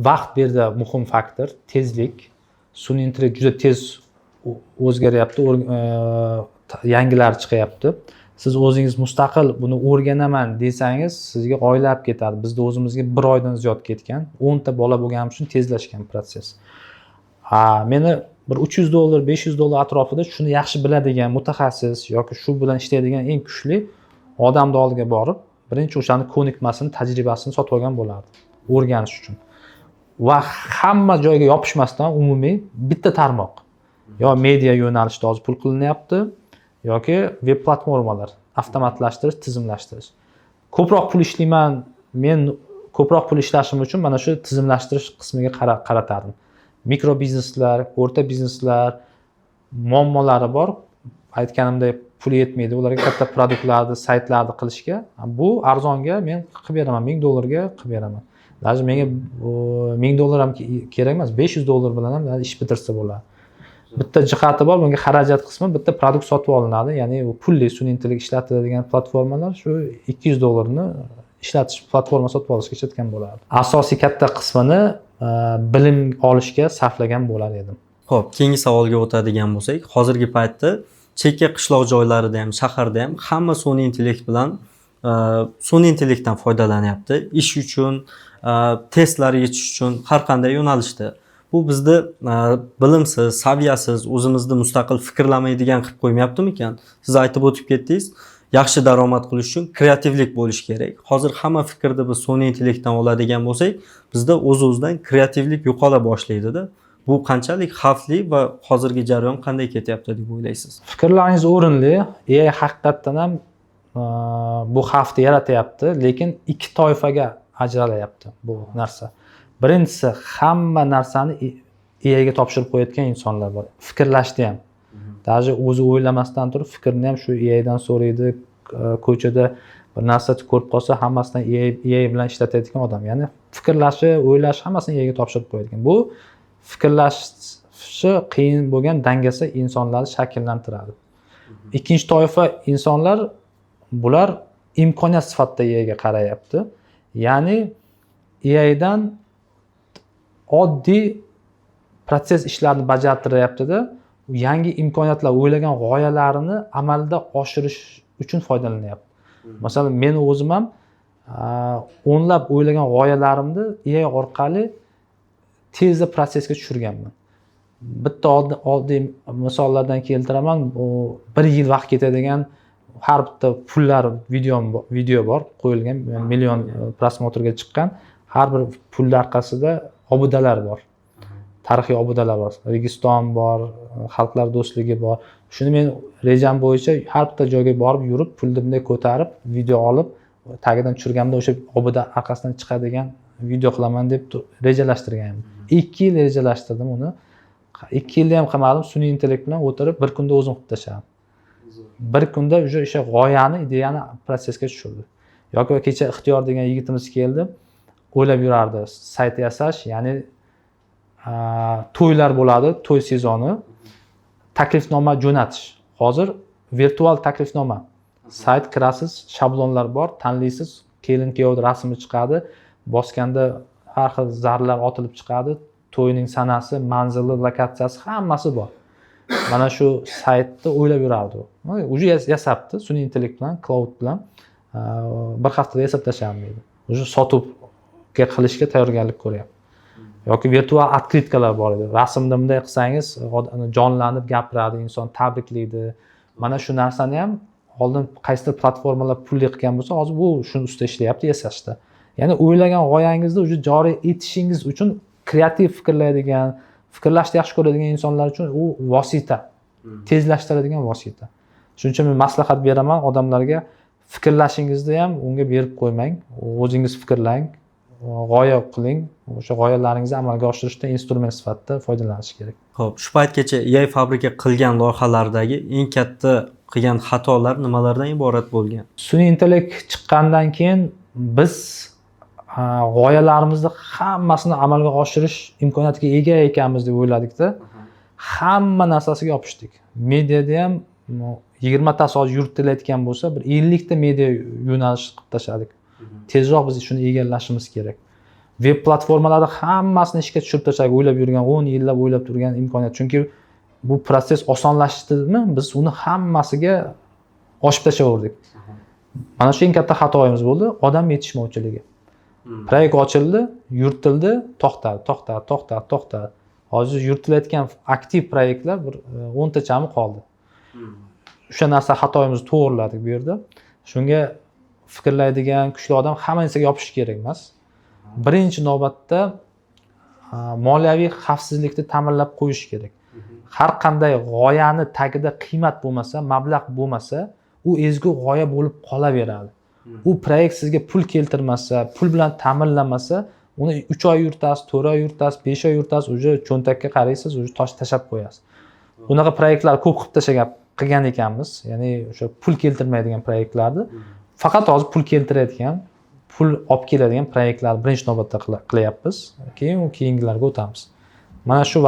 vaqt bu yerda muhim faktor, tezlik. Sun'iy intellekt juda tez o'zgaryapti, yangilar chiqyapti. Siz o'zingiz mustaqil buni o'rganaman desangiz, sizga oylab ketadi. Bizda o'zimizga 1 oydan ziyod ketgan. 10 ta bola bo'lganim uchun tezlashgan proses. Meni bir $300, $500 atrofida shuni yaxshi biladigan mutaxassis yoki shu bilan ishlaydigan eng kuchli odamni oldiga borib, birinchi o'shani ko'nikmasini, tajribasini sotib olgan bo'lardi, o'rganish uchun. Va hamma joyga yopishmasdan umumiy bitta tarmoq. Yo media yo'nalishida hozir pul qilinyapti, yoki veb platformalar, avtomatlashtirish, tizimlashtirish. Ko'proq pul ishlayman, men ko'proq pul ishlashim uchun mana shu tizimlashtirish qismiga qaratardim. Mikro bizneslar, o'rta bizneslar muammolari bor. Aytganimdek, pul yetmaydi ularga katta produktlarni, saytlarni qilishga. Bu arzonga men qilib beraman, $1000 ga qilib beraman. Даже menga $1000 ham kerak emas, $500 bilan ham ish bitirsa bo'ladi. Bitta jihati bor, bunga xarajat qismi bitta produkt sotib olinadi. Ya'ni u pulli sun'iy intellekt ishlatiladigan platformalar shu $200 ni ishlatish platforma sotib olishga ketgan bo'lardi. Asosiy katta qismini bilim olishga sarflagan bo'lar edim. Xo'p, keyingi savolga o'tadigan bo'lsak, hozirgi paytda chekka qishloq joylarida ham, shaharda ham hamma sun'iy intellekt bilan sun'iy intellektdan foydalanyapti. Ish uchun, testlar yechish uchun har qanday yo'nalishda. Bu bizni bilimsiz, saviyasiz, o'zimizni mustaqil fikrlamaydigan qilib qo'ymayaptimi-ekan? Siz aytib o'tib ketdingiz, yaxshi daromad qilish uchun kreativlik bo'lish kerak. Hozir hamma fikrni biz sun'iy intellektdan oladigan bo'lsak, bizda o'z-o'zidan kreativlik yo'qola boshlaydi-da. Bu qanchalik xavfli va hozirgi jarayon qanday ketyapti deb o'ylaysiz? Fikrlaringiz o'rinli. AI haqiqatdan ham bu xavfni yaratyapti, lekin ikki toifaga ajralyapti bu narsa. Birinchisi, hamma narsani AI ga topshirib qo'yayotgan insonlar bor. Fikrlashni ham. Даже o'zi o'ylamasdan turib fikrni ham shu AI dan so'raydi. Ko'chada bir narsa ko'rib qolsa, hammasidan AI bilan ishlatadigan odam. Ya'ni fikrlashi, o'ylashi hammasini AI ga topshirib qo'yadigan. Bu fikrlashi qiyin bo'lgan dangasa insonlarni shakllantiradi. Ikkinchi toifa insonlar, bular imkoniyat sifatida AI ga qarayapti. Ya'ni AI dan oddiy proses ishlarni bajartiryapti-da, yangi imkoniyatlar, o'ylagan g'oyalarini amalda oshirish uchun foydalanyapti. Masalan, men o'zim ham o'nlab o'ylagan g'oyalarimni AI orqali tezda prosesga tushirganman. Bitta oddiy misollardan keltiraman. 1 yil vaqt ketadigan har bitta pullar video bor, qo'yilgan, million prosmotrga chiqqan. Har bir pullar orqasida obudalar bor. Tarixiy obudalar bor. Registon bor, xalqlar do'stligi bor. Shuni men rejam bo'yicha har bitta joyga borib yurib, pulni bunday ko'tarib, video olib, tagidan tushirganimda o'sha obuda orqasidan chiqadigan video qilaman deb rejalashtirganman. 2 yil rejalashtirdim uni. 2 yilda ham qilmadim, sun'iy intellekt bilan o'tirib bir kunda o'zim qilib tashladim. Bir kunda o'sha g'oyani, ideyani protsessga tushirdi. Yoki kecha Ixtiyor degan yigitimiz keldi, o'ylab yurardi sayt yasash, ya'ni to'ylar bo'ladi, to'y sezoni, taklifnoma jo'natish. Hozir virtual taklifnoma. Sayt kirasiz, shablonlar bor, tanlaysiz, kelin-kuyov rasmi chiqadi, bosganda har xil zarlar otilib chiqadi, to'yning sanasi, manzili, lokatsiyasi hammasi bor. Mana shu saytni o'ylab yurardi u. Uje yasabdi, sun'iy intellekt bilan, cloud bilan bir haftada yasab tashladim deydi. Uje sotuvga qilishga tayyorgarlik ko'ryapti. Yoki virtual otkritkalar bor edi. Rasmda bunday qilsangiz, jonlanib gapiradi, inson tabriklaydi. Mana shu narsani ham oldin qaysidir platformalar pulli qilgan bo'lsa, hozir bu shuni ustida ishlayapti yasashda. Ya'ni o'ylagan g'oyangizni uje joriy etishingiz uchun kreativ fikrlaydigan, fikrlashni yaxshi ko'radigan insonlar uchun u vosita, tezlashtiradigan vosita. Shuning uchun men maslahat beraman odamlarga, fikrlashingizni ham unga berib qo'ymang, o'zingiz fikrlang, g'oya qiling, o'sha g'oyalaringizni amalga oshirishda instrument sifatida foydalanish kerak. Xo'p, shu paytgacha AI fabrika qilgan loyihalardagi eng katta qilgan xatolar nimalardan iborat bo'lgan? Sun'iy intellekt chiqqandan keyin biz g'oyalarimizni hammasini amalga oshirish imkoniyatiga ega ekanmiz deb o'yladikda, hamma narsasiga yopishdik. Mediada ham 20 ta hozir yuritilayotgan bo'lsa, bir 50 ta media yo'nalish qilib tashladik. Tezroq biz shuni egallashimiz kerak. Web platformalari hammasini ishga tushirib tashladik, o'ylab yurgan, 10 yillab o'ylab turgan imkoniyat. Chunki bu proses osonlashdimi, biz uni hammasiga oshib tashlaverdik. Mana shu eng katta xatoyimiz bo'ldi, odam yetishmovchiligi. Proyekt ochildi, yuritildi, to'xtadi. Hozir yuritilayotgan aktiv proyektlar bir 10 tachami qoldi. O'sha narsa xatoyimizni to'g'riladik bu yerda. Shunga fikrlaydigan kuchli odam hamma narsaga yopish kerak emas. Birinchi navbatda moliyaviy xavfsizlikni ta'minlab qo'yish kerak. Har qanday g'oyani tagida qiymat bo'lmasa, mablag' bo'lmasa, u ezgu g'oya bo'lib qolaveradi. U proyekt sizga pul keltirmasa, pul bilan ta'minlanmasa, uni 3 oy yuritasiz, 4 oy yuritasiz, 5 oy yuritasiz, uje cho'ntakka qaraysiz, uje tashlab qo'yasiz. Bunaqa proyektlar ko'p qilgan ekanmiz, ya'ni o'sha pul keltirmaydigan proyektlarni faqat hozir pul keltiradigan, pul olib keladigan proyektlarni birinchi navbatda qilyapmiz. Keyin keyingilarga o'tamiz. Mana shu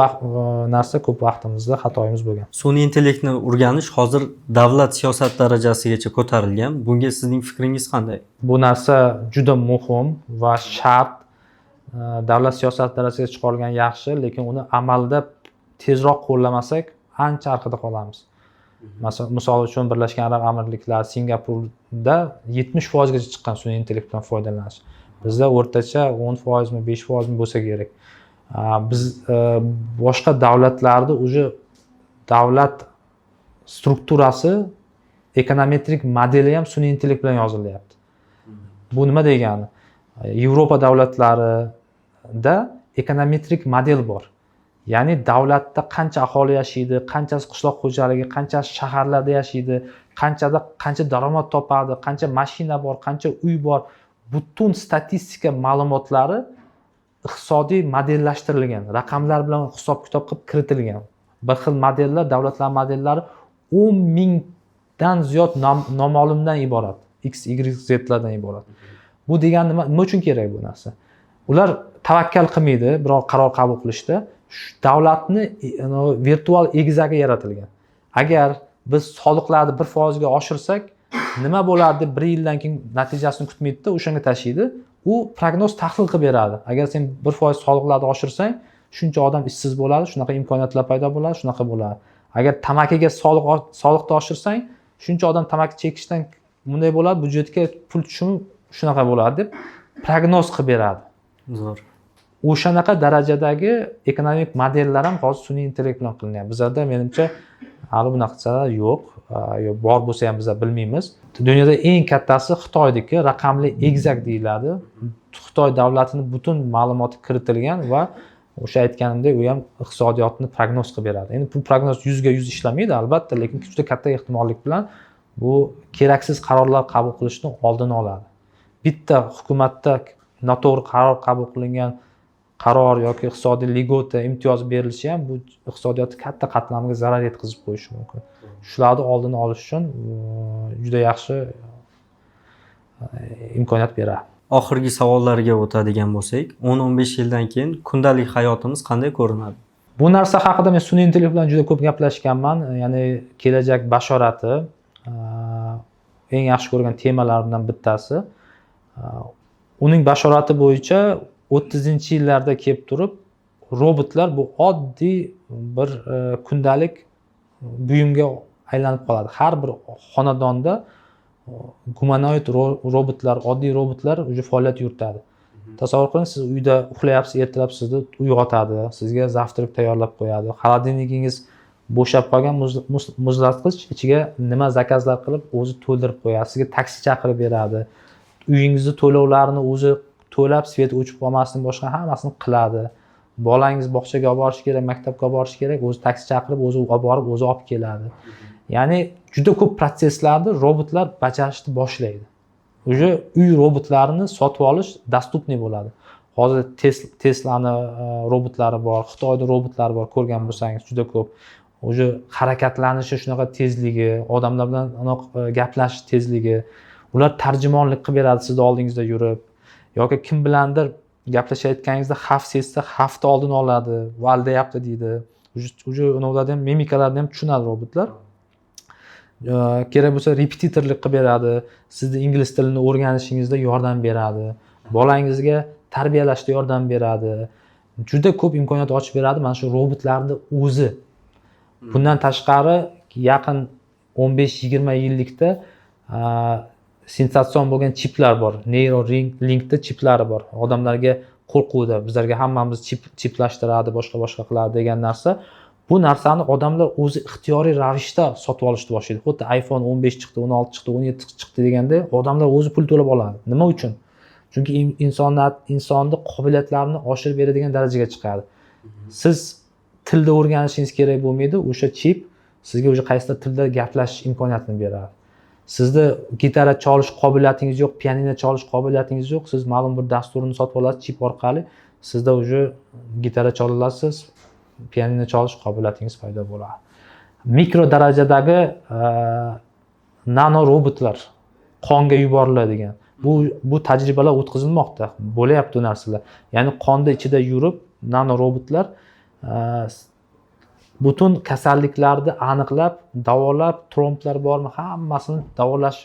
narsa ko'p vaqtimizda xatoyimiz bo'lgan. Sun'iy intellektni o'rganish hozir davlat siyosat darajasigacha ko'tarilgan. Bunga sizning fikringiz qanday? Bu narsa juda muhim va shart. Davlat siyosat darajasiga chiqarilgan yaxshi, lekin uni amalda tezroq qo'llamasak, ancha orqada qolamiz. Misol uchun Birlashgan Arab Amirliklari, Singapurda 70% gacha chiqqan sun'iy intellekt bilan foydalanish. Bizda o'rtacha 10% mi, 5% mi bo'lsa kerak. Biz boshqa davlatlarda uje davlat strukturasi, ekonometrik modeli ham sun'iy intellekt bilan yozilyapti. Bu nima degani? Yevropa davlatlarida ekonometrik model bor. Ya'ni davlatda qancha aholi yashaydi, qanchasi qishloq xo'jaligi, qanchasi shaharlarda yashaydi, qancha daromad topadi, qancha mashina bor, qancha uy bor, butun statistika ma'lumotlari iqtisodiy modellashtirilgan, raqamlar bilan hisob-kitob qilib kiritilgan. Bir xil modellar, davlatlar modellari 10 mingdan ziyod noma'lumdan iborat, X, Y, Z lardan iborat. Bu degani nima uchun kerak bu narsa? Ular tavakkal qilmaydi biror qaror qabul qilishda. Davlatni virtual egizagi yaratilgan. Agar biz soliqlarni 1% ga oshirsak, nima bo'ladi deb 1 yildan keyin natijasini kutmaydi-da, o'shanga tashlaydi. U prognoz tahlil qilib beradi. Agar sen 1% soliqlarni oshirsang, shuncha odam ishsiz bo'ladi, shunaqa imkoniyatlar paydo bo'ladi, shunaqa bo'ladi. Agar tamakiga soliqni oshirsang, shuncha odam tamaki chekishdan bunday bo'ladi, byudjetga pul tushumi shunaqa bo'ladi deb prognoz qilib beradi. Zo'r. O'shanaqa darajadagi ekonomik modellar ham hozir sun'iy intellekt bilan qilinadi. Bizlarda menimcha hali bunaqalar yo'q, bor bo'lsa ham biz bilmaymiz. Dunyoda eng kattasi Xitoyniki, raqamli egizak deyiladi. Xitoy davlatining butun ma'lumoti kiritilgan va o'sha aytganimdek, u ham iqtisodiyotni prognoz qilib beradi. Endi bu prognoz 100% ishlamaydi albatta, lekin juda katta ehtimollik bilan bu keraksiz qarorlar qabul qilishni oldini oladi. Bitta hukumatda noto'g'ri qaror qabul qilingan qaror yoki iqtisodiy ligota imtiyoz berilishi ham bu iqtisodiyotni katta qatlamiga zarar yetkazib qo'yishi mumkin. Shularni oldini olish uchun juda yaxshi imkoniyat beradi. Oxirgi savollarga o'tadigan bo'lsak, 10-15 yildan keyin kundalik hayotimiz qanday ko'rinadi? Bu narsa haqida men sun'iy intellekt bilan juda ko'p gaplashganman. Ya'ni kelajak bashorati eng yaxshi ko'rgan temalardan bittasi. Uning bashorati bo'yicha 30-yillarda kelib turib, robotlar bu oddiy bir kundalik buyumga aylanib qoladi. Har bir xonadonda gumanoid robotlar, oddiy robotlar o'zi faoliyat yuritadi. Tasavvur qiling, siz uyda uxlayapsiz, ertalab sizni uyg'otadi, sizga zavtrak tayyorlab qo'yadi. Xolodilnigingiz bo'shab qolgan muzlatgich ichiga nima zakazlar qilib o'zi to'ldirib qo'yadi. Sizga taksi chaqirib beradi. Uyingizni to'lovlarini o'zi to'lab, svet o'chib qolmasdan boshqa hammasini qiladi. Bolangiz bog'chaga olib borish kerak, maktabga olib borish kerak, o'zi taksi chaqirib, o'zi olib borib, o'zi olib keladi. Ya'ni juda ko'p protsesslarni robotlar bajarishni boshlaydi. O'sha uy robotlarini sotib olish dostupniy bo'ladi. Hozir Tesla'ni robotlari bor, Xitoyda robotlar bor, ko'rgan bo'lsangiz juda ko'p. O'sha harakatlanishi shunaqa tezligi, odamlar bilan gaplashish tezligi, ular tarjimonlik qilib beradi sizni oldingizda yurib. Yoki kim bilandir gaplashayotganingizda xavf sezsa, xavfni oldini oladi, valdayapti deydi. O'sha ularda ham mimikalarni ham tushunadi robotlar. Kerak bo'lsa repetitorlik qilib beradi, sizni ingliz tilini o'rganishingizda yordam beradi, bolangizga tarbiyalashda yordam beradi. Juda ko'p imkoniyat ochib beradi mana shu robotlarning o'zi. Bundan tashqari yaqin 15-20 yillikda sensatsion bo'lgan chiplar bor. Neuralinkda chiplari bor. Odamlarga qo'rquvda, bizlarga hammamiz chiplashtiradi, boshqa qiladi degan narsa. Bu narsani odamlar o'zi ixtiyoriy ravishda sotib olishni boshlaydi. Xuddi iPhone 15 chiqdi, 16 chiqdi, 17 chiqdi deganda odamlar o'zi pul to'lab oladi. Nima uchun? Chunki insonni qobiliyatlarini oshirib beradigan darajaga chiqadi. Siz tilda o'rganishingiz kerak bo'lmaydi, o'sha chip sizga o'sha qaysidir tilda gaplashish imkoniyatini beradi. Sizda gitara chalish qobiliyatingiz yo'q, pianino chalish qobiliyatingiz yo'q, siz ma'lum bir dasturni sotib olasiz chip orqali, sizda o'sha gitara chala olasiz, pianino chalish qobiliyatingiz paydo bo'ladi. Mikro darajadagi nano robotlar qonga yuboriladigan. Bu tajribalar o'tkazilmoqda, bo'layapti bu narsalar. Ya'ni qonda ichida yurib nano robotlar butun kasalliklarni aniqlab, davolab, tromblar bormi, hammasini davolash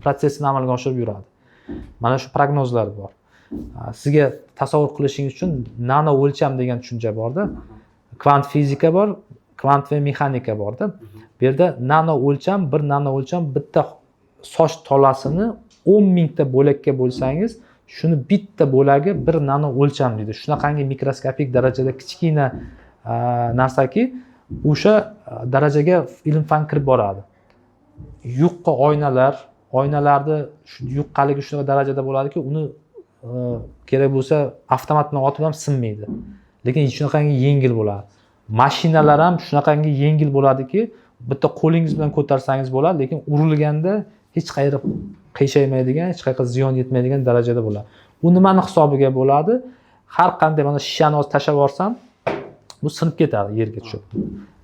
protsessini amalga oshirib yuradi. Mana shu prognozlar bor. Sizga tasavvur qilishingiz uchun nano o'lcham degan tushuncha borda. Kvant fizika bor, kvant va mexanika borda. Bu yerda nano o'lcham, bir nano o'lcham bitta soch tolasini 10 mingta bo'lakka bo'lsangiz, shuni bitta bo'lagi bir nano o'lcham deydi. Shunaqangi mikroskopik darajada kichkina narsaki, o'sha darajaga ilm-fan kirib boradi. Yuqqa oynalarni yuqqaligi shunaqa darajada bo'ladiki, uni kerak bo'lsa avtomat bilan otib ham sinmaydi. Lekin shunaqangi yengil bo'ladi. Mashinalar ham shunaqangi yengil bo'ladiki, bitta qo'lingiz bilan ko'tarsangiz bo'ladi, lekin urilganda hech qayerga qiyshaymaydigan, hech qayerga ziyon yetmaydigan darajada bo'ladi. Bu nimani hisobiga bo'ladi? Har qanday mana shishani hozir tashlab yuborsam, bu sinib ketadi yerga tushib.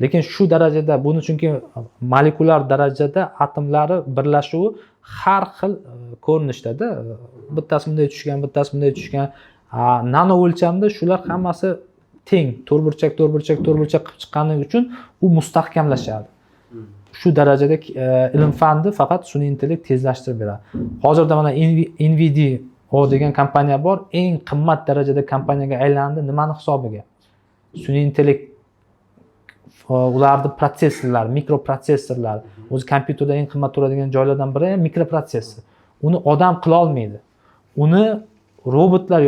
Lekin shu darajada, buni chunki molekulyar darajada atomlari birlashuvi har xil ko'rinishda-da. Bittasi bunday tushgan, bittasi bunday tushgan. Nano o'lchamda shular hammasi teng, to'rtburchak qilib chiqqani uchun u mustahkamlashadi. Shu darajada ilm-fanni faqat sun'iy intellekt tezlashtirib beradi. Hozirda mana NVIDIA degan kompaniya bor, eng qimmat darajada kompaniyaga aylandi. Nimani hisobiga? Sun'iy intellekt ularning protsessorlar, mikroprotsessorlar, o'zi kompyuterda eng qimmat turadigan joylardan biri mikroprotsessor. Uni odam qila olmaydi. Uni robotlar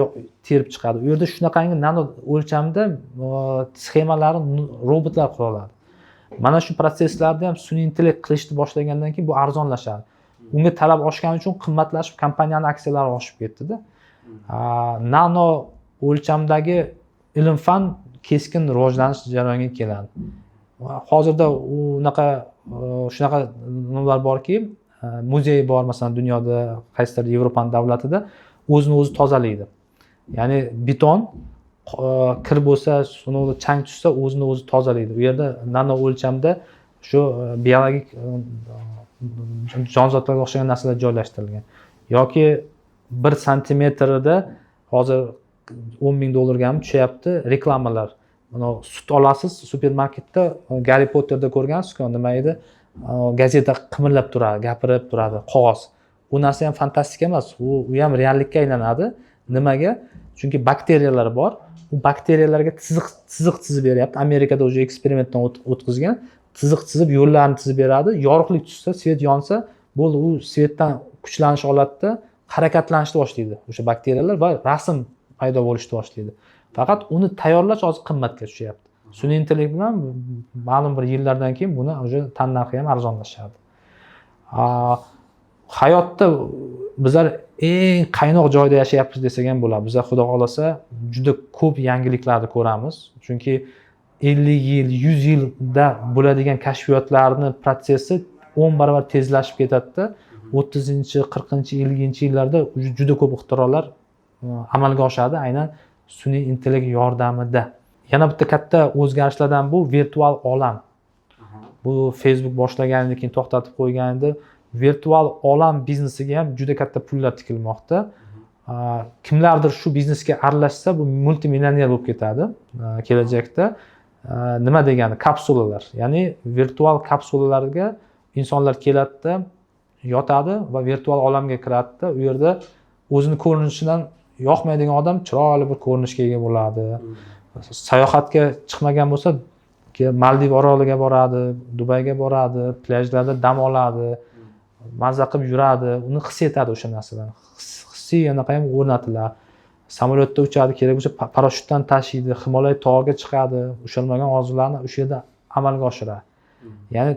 terib chiqadi. U yerda shunaqangi nano o'lchamda sxemalarni robotlar qila oladi. Mana shu protsesslarni ham sun'iy intellekt qilishni boshlagandan keyin bu arzonlashadi. Unga talab oshgani uchun qimmatlashib, kompaniyaning aksiyalari oshib ketdi-da. Nano o'lchamdagi ilm-fan keskin rivojlanish jarayoniga keladi. Hozirda shunaqa nimalar borki, muzey bor masalan dunyoda qaysidir Yevropa davlatida o'zini o'zi tozalaydi. Ya'ni beton kir bo'lsa, sunuvda chang tushsa, o'zini o'zi tozalaydi. U yerda nano o'lchamda shu biologik jonzotlarga o'xshagan narsalar joylashtirilgan. Yoki 1 santimetrida hozir $10,000 ham tushyapti reklamalar. Mana sut olasiz supermarketda, Garri Potterda ko'rgansiz-ku, nima edi? Gazeta qimirlab turadi, gapirib turadi, qog'oz. Bu narsa ham fantastika emas, u ham reallikka aylanadi. Nimaga? Chunki bakteriyalar bor. U bakteriyalarga chiziq chizib beryapti. Amerikada o'sha eksperimentdan o'tkazgan. Chiziq chizib, yo'llarni chizib beradi. Yorug'lik tushsa, svet yonsa, bo'ldi, u svetdan kuchlanish olatda harakatlanishni boshlaydi o'sha bakteriyalar va rasm paydo bo'lishni boshlaydi. Faqat uni tayyorlash hozir qimmatga tushyapti. Sun'iy intellekt bilan ma'lum bir yillardan keyin buni o'sha tan narxi ham arzonlashadi. Hayotda bizlar eng qaynoq joyda yashayapmiz desak ham bo'ladi. Bizlar xudo xolasa juda ko'p yangiliklarni ko'ramiz. Chunki 50 yil, 100 yilda bo'ladigan kashfiyotlarning protsessi 10 barobar tezlashib ketadi-da. 30-chi, 40-chi, 50-chi yillarda juda ko'p ixtirolar amalga oshadi, aynan sun'iy intellekt yordamida. Yana bitta katta o'zgarishlardan bu virtual olam. Bu Facebook boshlagandan keyin to'xtatib qo'ygandi. Virtual olam biznesiga ham juda katta pullar tikilmoqda. Kimlardir shu biznesga aralashsa, bu multimillioner bo'lib ketadi kelajakda. Nima degani? Kapsulalar. Ya'ni virtual kapsulalarga insonlar keladi, yotadi va virtual olamga kiradi. U yerda o'zini ko'rinishidan yoqmaydigan odam chiroyli bir ko'rinishga ega bo'ladi. Sayohatga chiqmagan bo'lsa, Maldiv oroliga boradi, Dubayga boradi, plyajlarda dam oladi, mazza qilib yuradi, uni his etadi o'sha narsalarni. Hissiy anaqa ham o'rnatiladi. Samolyotda uchadi, kerak bo'lsa parashyutdan tashiydi, Himolay tog'iga chiqadi, ushalmagan orzularni o'sha yerda amalga oshiradi. Ya'ni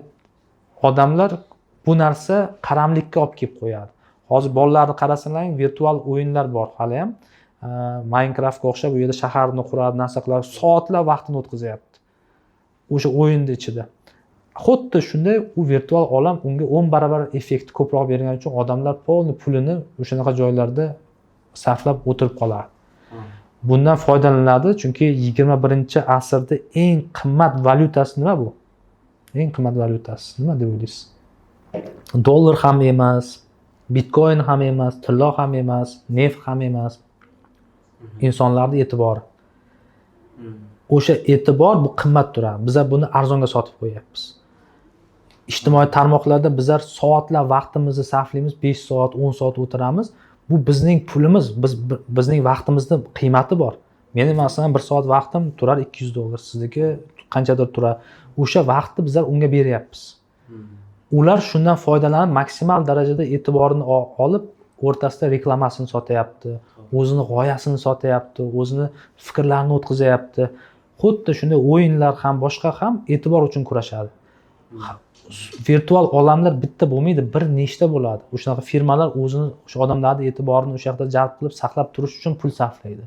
odamlar bu narsa qaramlikka olib kelib qo'yadi. Hozir bolalarni qarasanglar, virtual o'yinlar bor hali ham. Minecraftga o'xshab u yerda shaharni quradi, narsa qiladi, soatlab vaqtini o'tkazyapti. O'sha o'yinning ichida. Xuddi shunday u virtual olam unga 10 barobar effekt ko'proq bergani uchun odamlar polni pulini o'shanaqa joylarda sarflab o'tirib qoladi. Bundan foydalanadi, chunki 21-asrda eng qimmat valyutasi nima bu? Eng qimmat valyutasi nima deb o'ylaysiz? Dollar ham emas, Bitcoin ham emas, tilla ham emas, neft ham emas. Insonlarning e'tibori. O'sha e'tibor bu qimmat turadi. Biz buni arzonga sotib qo'yapmiz. Ijtimoiy tarmoqlarda bizlar soatlab vaqtimizni sarflaymiz, 5 soat, 10 soat o'tiramiz. Bu bizning pulimiz, bizning vaqtimizning qiymati bor. Meni masalan 1 soat vaqtim turar $200, sizniki qanchadir turar. O'sha vaqtni bizlar unga beryapmiz. Ular shundan foydalanib maksimal darajada e'tiborini olib, o'rtasida reklamasini sotyapti, o'zini g'oyasini sotyapti, o'zini fikrlarini o'tkazayapti. Xuddi shunday o'yinlar ham, boshqa ham e'tibor uchun kurashadi. Virtual olamlar bitta bo'lmaydi, bir nechta bo'ladi. O'shanaqa firmalar o'zini o'sha odamlarning e'tiborini o'sha yoqda jalb qilib, saqlab turish uchun pul sarflaydi.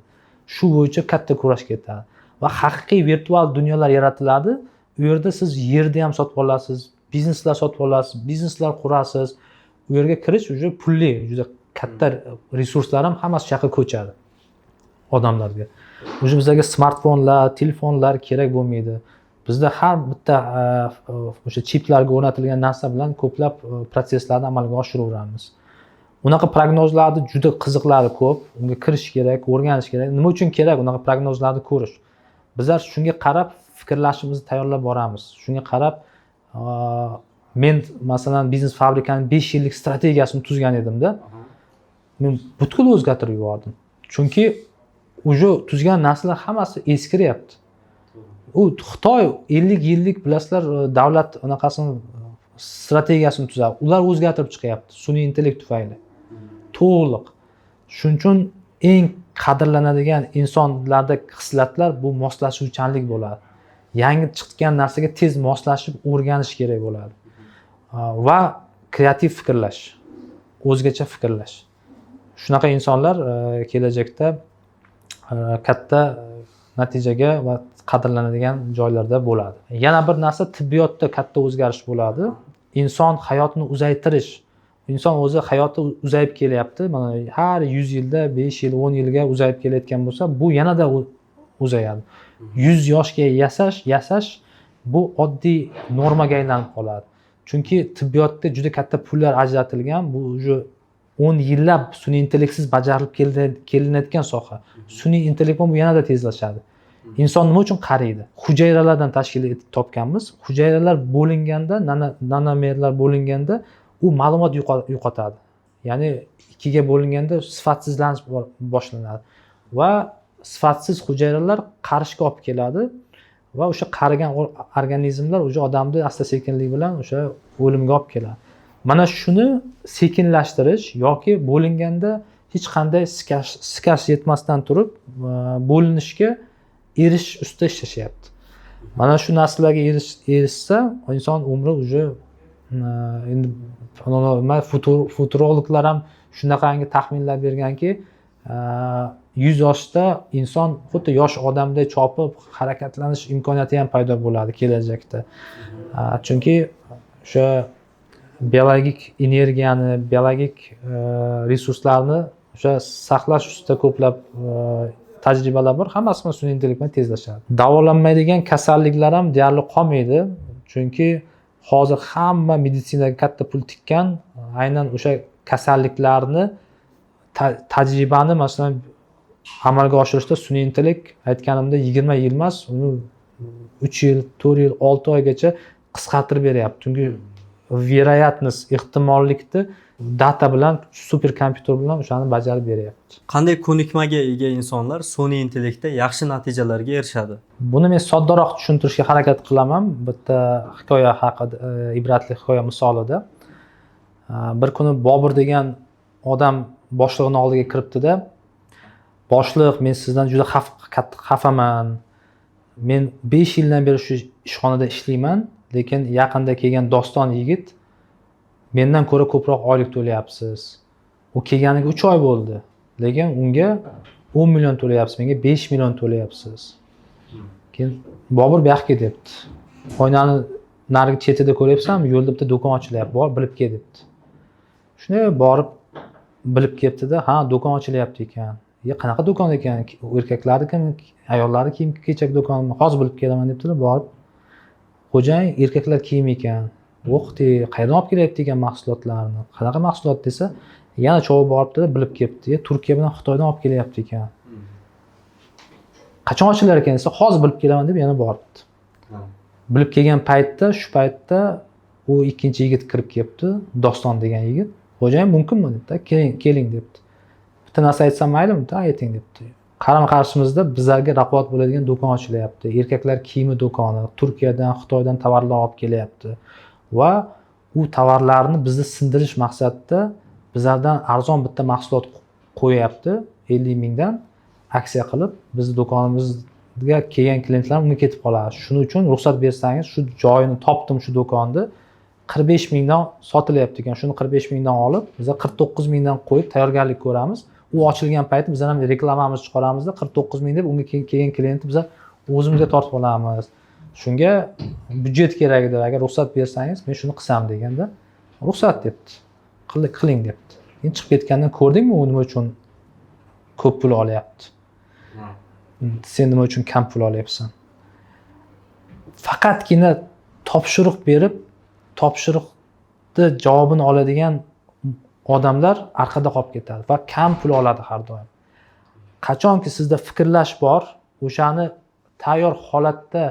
Shu bo'yicha katta kurash ketadi. Va haqiqiy virtual dunyolar yaratiladi. U yerda siz yerni ham sotib olasiz, bizneslar sotib olasiz, bizneslar qurasiz. U yerga kirish juda pulli, juda katta resurslar ham hammasi shu yoqqa ko'chadi odamlarga. O'sha bizlarga smartfonlar, telefonlar kerak bo'lmaydi. Bizda har bitta o'sha chiplarga o'rnatilgan narsa bilan ko'plab protsesslarni amalga oshiraveramiz. Unaqa prognozlarni juda qiziqlari ko'p, unga kirish kerak, o'rganish kerak. Nima uchun kerak unaqa prognozlarni ko'rish? Bizlar shunga qarab fikrlashimizni tayyorlab boramiz. Shunga qarab men masalan biznes fabrikaning 5 yillik strategiyasini tuzgan edimda. Men butkul o'zgartirib yubordim. Chunki o'sha tuzgan narsalar hammasi eskiryapti. U Xitoy 50 yillik bilasizlar davlat anaqasini strategiyasini tuzadi. Ular o'zgartirib chiqyapti sun'iy intellekt tufayli. To'liq. Shuning uchun eng qadrlanadigan insonlarda xislatlar bu moslashuvchanlik bo'ladi. Yangi chiqqan narsaga tez moslashib o'rganish kerak bo'ladi. Va kreativ fikrlash, o'zgacha fikrlash. Shunaqa insonlar kelajakda katta natijaga va qadrlanadigan joylarda bo'ladi. Yana bir narsa tibbiyotda katta o'zgarish bo'ladi. Inson hayotini uzaytirish inson o'zi hayoti uzayib kelyapti. Mana har 100 yilda 5 yil, 10 yilga uzayib kelayotgan bo'lsa, bu yanada uzayadi. 100 yoshga yasash bu oddiy normaga aylanib qoladi. Chunki tibbiyotda juda katta pullar ajratilgan. Bu уже 10 yillab sun'iy intellektsiz bajarilib kelinayotgan soha. Sun'iy intellekt bu yanada tezlashadi. Inson nima uchun qariydi? Hujayralardan tashkil topganmiz. Hujayralar bo'linganda, nanomerlar bo'linganda u ma'lumot yo'qotadi. Ya'ni ikkiga bo'linganda sifatsizlanish boshlanadi va sifatsiz hujayralar qarishga olib keladi va o'sha qarigan organizmlar o'sha odamni asta-sekinlik bilan o'sha o'limga olib keladi. Mana shuni sekinlashtirish yoki bo'linganda hech qanday sikash yetmasdan turib bo'linishga erishish ustida ishlashyapti. Mana shu narsalarga erishsa, inson umri уже endi futurologlar ham shunaqangi taxminlar berganki, 100 yoshda inson xuddi yosh odamday chopib harakatlanish imkoniyati ham paydo bo'ladi kelajakda. Chunki o'sha biologik energiyani, biologik resurslarni o'sha saqlash ustida ko'plab tajribalar bor. Hammasi sun'iy intellekt bilan tezlashadi. Davolanmaydigan kasalliklar ham deyarli qolmaydi. Chunki hozir hamma meditsinaga katta pul tikkan, aynan o'sha kasalliklarni tajribani masalan amalga oshirishda sun'iy intellekt aytganimda 20 yil emas, uni 3 yil, 4 yil, 6 oygacha qisqartirib beryapti. Chunki verayatnost, ehtimollikni data bilan, super kompyuter bilan o'shani bajarib beryapti. Qanday ko'nikmaga ega insonlar sun'iy intellektda yaxshi natijalarga erishadi? Buni men soddaroq tushuntirishga harakat qilaman. Bitta hikoya haqida, ibratli hikoya misolida. Bir kuni Bobur degan odam boshlig'ining oldiga kiribdi-da, "Boshliq, men sizdan juda xafaman. Men 5 yildan beri shu ishxonada ishlayman, lekin yaqinda kelgan Doston yigit mendan ko'ra ko'proq oylik to'layapsiz. U kelganiga 3 oy bo'ldi, lekin unga 10 million to'layapsiz, menga 5 million to'layapsiz." Keyin Bobur bu yoqqa debdi. "Oynani narigi chetida ko'ryapsanmi? Yo'lda bitta do'kon ochilyapti, bor bilib kel" debdi. Shuni borib bilib ketdi-da, "Ha, do'kon ochilyapti ekan." "Qanaqa do'kon ekan? Erkaklarnikimi, ayollarning kiyim-kechak do'konimi? Hozir bilib kelaman" debdi-da, borib. "Xo'jayin, erkaklar kiyim ekan. O'qdi, qayerdan olib kelyapti ekan mahsulotlarni? Qanaqa mahsulot?" desa, yana chovib boribdi-da, bilib kelibdi. "Turkiya bilan Xitoydan olib kelyapti ekan." "Qachon ochilar ekan?" desa, "Hozir bilib kelaman" deb yana boribdi. Bilib kelgan paytda, shu paytda u ikkinchi yigit kirib kelibdi, Doston degan yigit. "Xo'jayin, mumkinmi?" debdi. "Keling" debdi. "Bitta narsa aytsam maylimi?" "Ayting" debdi. "Qarama-qarshimizda bizlarga raqobat bo'ladigan do'kon ochilyapti. Erkaklar kiyimi do'koni, Turkiyadan, Xitoydan tovarlar olib kelyapti va u tovarlarni bizni sindirish maqsadida bizlardan arzon bitta mahsulot qo'yapti, 50 mingdan aksiya qilib, bizni do'konimizga kelgan klientlar unga ketib qoladi. Shuning uchun ruxsat bersangiz, shu joyini topdim, shu do'konni 45 mingdan sotilyapti ekan. Shuni 45 mingdan olib, biz 49 mingdan qo'yib tayyorgarlik ko'ramiz. U ochilgan paytda biz ham reklamamizni chiqaramizda 49 ming deb unga kelgan klientni biz o'zimizga tortib olamiz. Shunga byudjet kerak edi. Agar ruxsat bersangiz, men shuni qilsam deganda, ruxsat debdi. Qiling debdi. Keyin chiqib ketgandan ko'rdingmi, u nima uchun ko'p pul olyapti? Sen nima uchun kam pul olyapsan? Faqatgina topshiriq berib, topshiriqni javobini oladigan odamlar orqada qolib ketadi va kam pul oladi har doim. Qachonki sizda fikrlash bor, o'shani tayyor holatda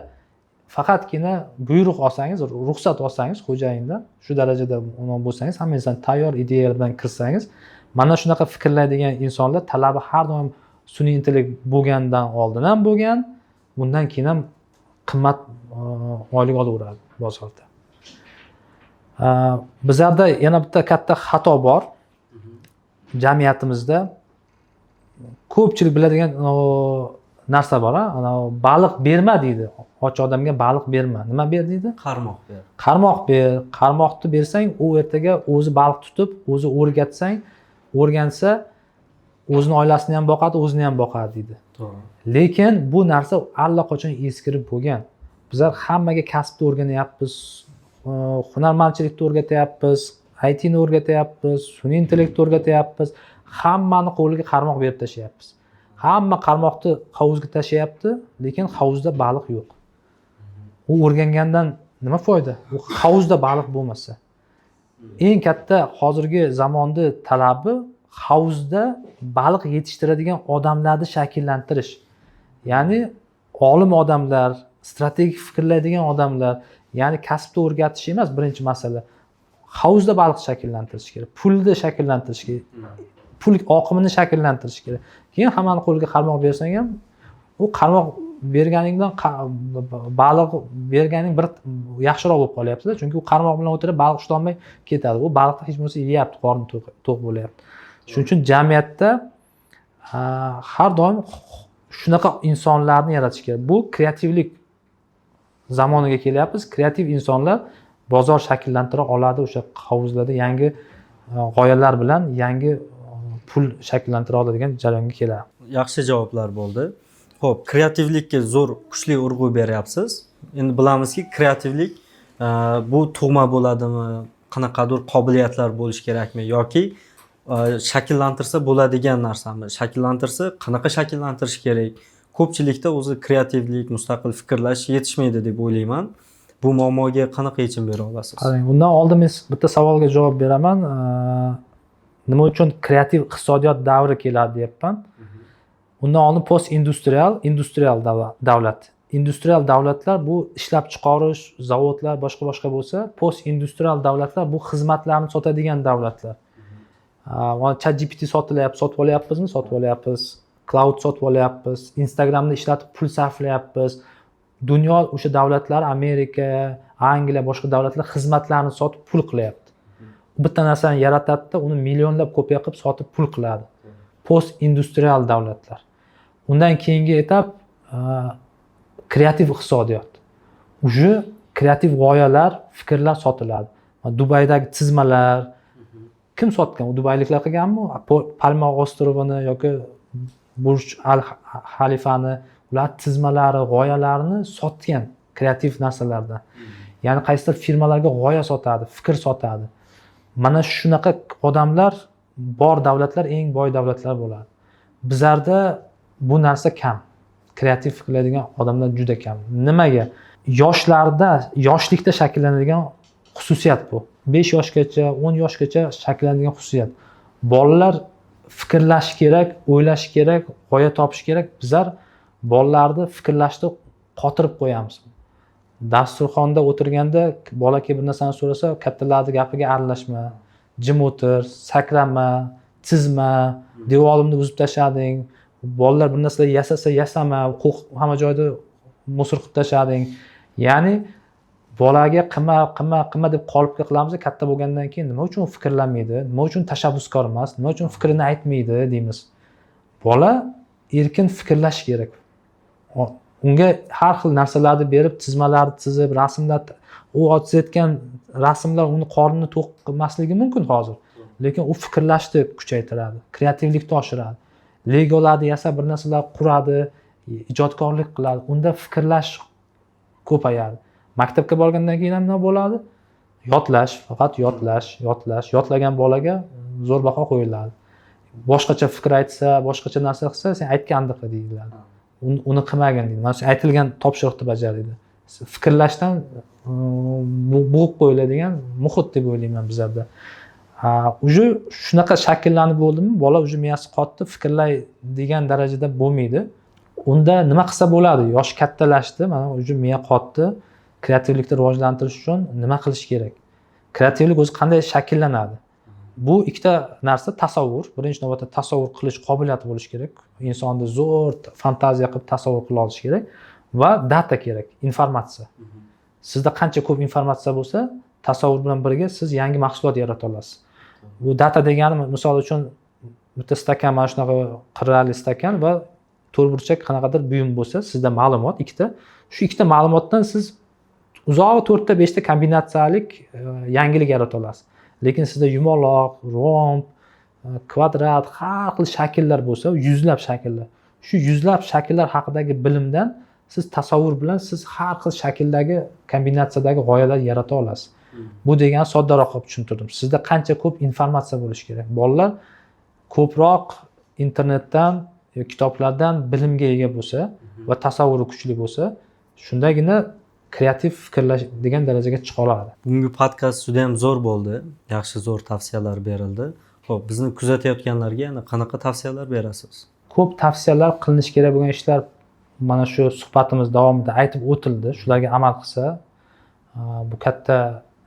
faqatgina buyruq olsangiz, ruxsat olsangiz xo'jayindan, shu darajada unum bo'lsangiz, hammangizdan tayyor ideyalar bilan kirsangiz, mana shunaqa fikrlaydigan insonlar talabi har doim sun'iy intellekt bo'lgandan oldin ham bo'lgan, bundan keyin ham qimmat oylik olaveradi bozorda. Bizlarda yana bitta katta xato bor. Jamiyatimizda ko'pchilik biladigan narsa bor, ana baliq berma deydi. Och odamga baliq berma. Nima ber deydi? Qarmoq ber. Qarmoq ber. Qarmoqni bersang, u ertaga o'zi baliq tutib, o'zi o'rgansa, o'zini oilasini ham boqadi, o'zini ham boqadi deydi. To'g'ri. Lekin bu narsa allaqachon eskirib bo'lgan. Bizlar hammaga kasbni o'rganyapmiz, hunarmandchilikni o'rgatyapmiz, ITni o'rgatyapmiz, sun'iy intellektni o'rgatyapmiz, hammani qo'liga qarmoq berib tashlayapmiz. Hamma qarmoqni hovuzga tashlayapti, lekin hovuzda baliq yo'q. U o'rgangandan nima foyda? U hovuzda baliq bo'lmasa. Eng katta hozirgi zamonni talabi hovuzda baliq yetishtiradigan odamlarni shakllantirish. Ya'ni olim odamlar, strategik fikrlaydigan odamlar, ya'ni kasbni o'rgatish emas birinchi masala. Hovuzda baliq shakllantirish kerak, pulni shakllantirish kerak, pul oqimini shakllantirish kerak. Keyin hammani qo'liga qarmoq bersang ham, u qarmoq berganingdan baliq berganing bir yaxshiroq bo'lib qolyapti, chunki u qarmoq bilan o'tirib baliq ushlay olmay ketadi. U baliqni hech bo'lmasa yeyapti, qorni to'q bo'lyapti. Shuning uchun jamiyatda har doim shunaqa insonlarni yaratish kerak. Bu kreativlik zamoniga kelyapmiz. Kreativ insonlar bozor shakllantira oladi, o'sha hovuzlarda yangi g'oyalar bilan yangi pul shakllantira oladigan jarayonga keladi. Yaxshi javoblar bo'ldi. Xo'p, kreativlikka zo'r kuchli urg'u beryapsiz. Endi bilamizki, kreativlik bu tug'ma bo'ladimi, qanaqadir qobiliyatlar bo'lish kerakmi yoki shakllantirsa bo'ladigan narsami? Shakllantirsa qanaqa shakllantirish kerak? Ko'pchilikda o'zi kreativlik, mustaqil fikrlash yetishmaydi deb o'ylayman. Bu muammoga qanaqa yechim bera olasiz? Qarang, undan oldin men bitta savolga javob beraman. Nima uchun kreativ iqtisodiyot davri keladi deyapman. Undan oldin industrial davlat. Industrial davlatlar bu ishlab chiqarish, zavodlar, boshqa bo'lsa, post industrial davlatlar bu xizmatlarni sotadigan davlatlar. ChatGPT sotib olyapmizmi? Sotib olyapmiz. Cloud sotib olyapmiz. Instagramni ishlatib pul sarflayapmiz. Dunyo o'sha davlatlar, Amerika, Angliya, boshqa davlatlar xizmatlarni sotib pul qilyapti. Bitta narsani yaratadi, uni millionlab kopiya qilib sotib pul qiladi. Post industrial davlatlar. Undan keyingi etap kreativ iqtisodiyot. Uje kreativ g'oyalar, fikrlar sotiladi. Dubaydagi tizmalar kim sotgan? U dubayliklar qilganmi? Palma ostrovini yoki Burj al Xalifani, ular tizmalari, g'oyalarini sotgan kreativ narsalardan. Ya'ni qaysidir firmalarga g'oya sotadi, fikr sotadi. Mana shunaqa odamlar bor davlatlar eng boy davlatlar bo'ladi. Bizlarda bu narsa kam. Kreativ fikrlaydigan odamlar juda kam. Nimaga? Yoshlikda shakllanadigan xususiyat bu. 5 yoshgacha, 10 yoshgacha shakllanadigan xususiyat. Bolalar fikrlash kerak, o'ylash kerak, g'oya topish kerak. Bizlar bolalarni fikrlashni qotirib qo'yamiz. Dasturxonda o'tirganda bola kelib bir narsani so'rasa, kattalarning gapiga aralashma, jim o'tir, sakrama, tizma, devorimni buzib tashlading. Bolalar bir narsalar yasama, hamma joyda musor qilib tashlading. Ya'ni bolaga qilma deb qolipga qilamiz, katta bo'lgandan keyin nima uchun fikrlamaydi, nima uchun tashabbuskor emas, nima uchun fikrini aytmaydi deymiz. Bola erkin fikrlash kerak. Unga har xil narsalarni berib, tizmalarni chizib, rasmlar, u chizayotgan rasmlar uni qornini to'q qilmasligi mumkin hozir. Lekin u fikrlashni kuchaytiradi, kreativlikni oshiradi. Legolarni yasab bir narsalar quradi, ijodkorlik qiladi. Unda fikrlash ko'payadi. Maktabga borgandan keyin ham nima bo'ladi? Yodlash, faqat yodlash. Yodlagan bolaga zo'r baho qo'yiladi. Boshqacha fikr aytsa, boshqacha narsa qilsa, sen aytgandek deyiladi. Uni qilmagan deydi. Mana shu aytilgan topshiriqni bajaradi. Fikrlashdan bo'g'ib qo'yiladigan muhit deb o'ylayman bizlarda. Uje shunaqa shakllanib bo'ldimi, bola uje miyasi qotdi, fikrlaydigan darajada bo'lmaydi. Unda nima qilsa bo'ladi? Yosh kattalashdi, mana uje miya qotdi. Kreativlikni rivojlantirish uchun nima qilish kerak? Kreativlik o'zi qanday shakllanadi? Bu ikkita narsa tasavvur. Birinchi navbatda tasavvur qilish qobiliyati bo'lishi kerak. Insonda zo'r fantaziya qilib tasavvur qila olish kerak va data kerak, informatsiya. Sizda qancha ko'p informatsiya bo'lsa, tasavvur bilan birga siz yangi mahsulot yarata olasiz. Bu data degani, misol uchun bitta stakan, mana shunaqa qirrali stakan va to'rtburchak qanaqadir buyum bo'lsa, sizda ma'lumot ikkita. Shu ikkita ma'lumotdan siz uzoq 4 ta 5 ta kombinatsiyalik yangilik yarata olasiz. Lekin sizda yumaloq, romb, kvadrat, har xil shakllar bo'lsa, yuzlab shakllar. Shu yuzlab shakllar haqidagi bilimdan siz tasavvur bilan siz har xil shakldagi kombinatsiyadagi g'oyalar yarata olasiz. Bu degan soddaroq qilib tushuntirdim. Sizda qancha ko'p informatsiya bo'lishi kerak. Bolalar ko'proq internetdan, kitoblardan bilimga ega bo'lsa va tasavvuri kuchli bo'lsa, shundagina kreativ fikrlash degan darajaga chiqa oladi. Bugungi podkast juda ham zo'r bo'ldi. Yaxshi zo'r tavsiyalar berildi. Xo'p, bizni kuzatayotganlarga yana qanaqa tavsiyalar berasiz? Ko'p tavsiyalar qilinishi kerak bo'lgan ishlar mana shu suhbatimiz davomida aytib o'tildi. Shularga amal qilsa, bu katta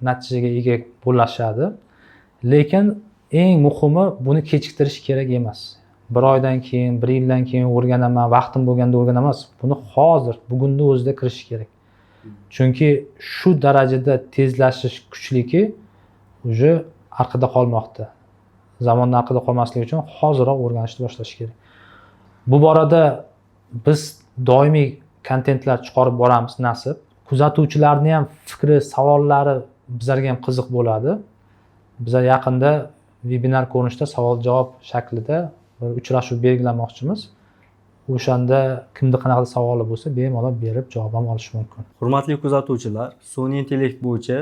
natijaga ega bo'lishadi. Lekin eng muhimi buni kechiktirish kerak emas. 1 oydan keyin, 1 yildan keyin o'rganaman, vaqtim bo'lganda o'rganaman emas. Buni hozir, bugunning o'zida kirish kerak. Chunki shu darajada tezlashish kuchliki, uje orqada qolmoqda. Zamondan orqada qolmaslik uchun hozirroq o'rganishni boshlash kerak. Bu borada biz doimiy kontentlar chiqarib boramiz nasib. Kuzatuvchilarning ham fikri, savollari bizlarga ham qiziq bo'ladi. Bizlar yaqinda webinar ko'rinishida savol-javob shaklida bir uchrashuv belgilamoqchimiz. O'shanda kimda qanaqa savoli bo'lsa, bemalol berib javob ham olish mumkin. Hurmatli kuzatuvchilar, sun'iy intellekt bo'yicha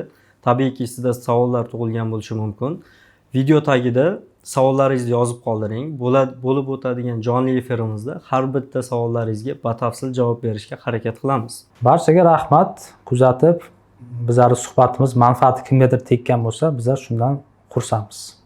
tabiiyki sizda savollar tug'ilgan bo'lishi mumkin. Video tagida savollaringizni yozib qoldiring. Bo'lib o'tadigan jonli efirimizda har bitta savollaringizga batafsil javob berishga harakat qilamiz. Barchaga rahmat. Kuzatib, bizning suhbatimiz manfaati kimgadir tekkan bo'lsa, bizlar shundan xursandmiz.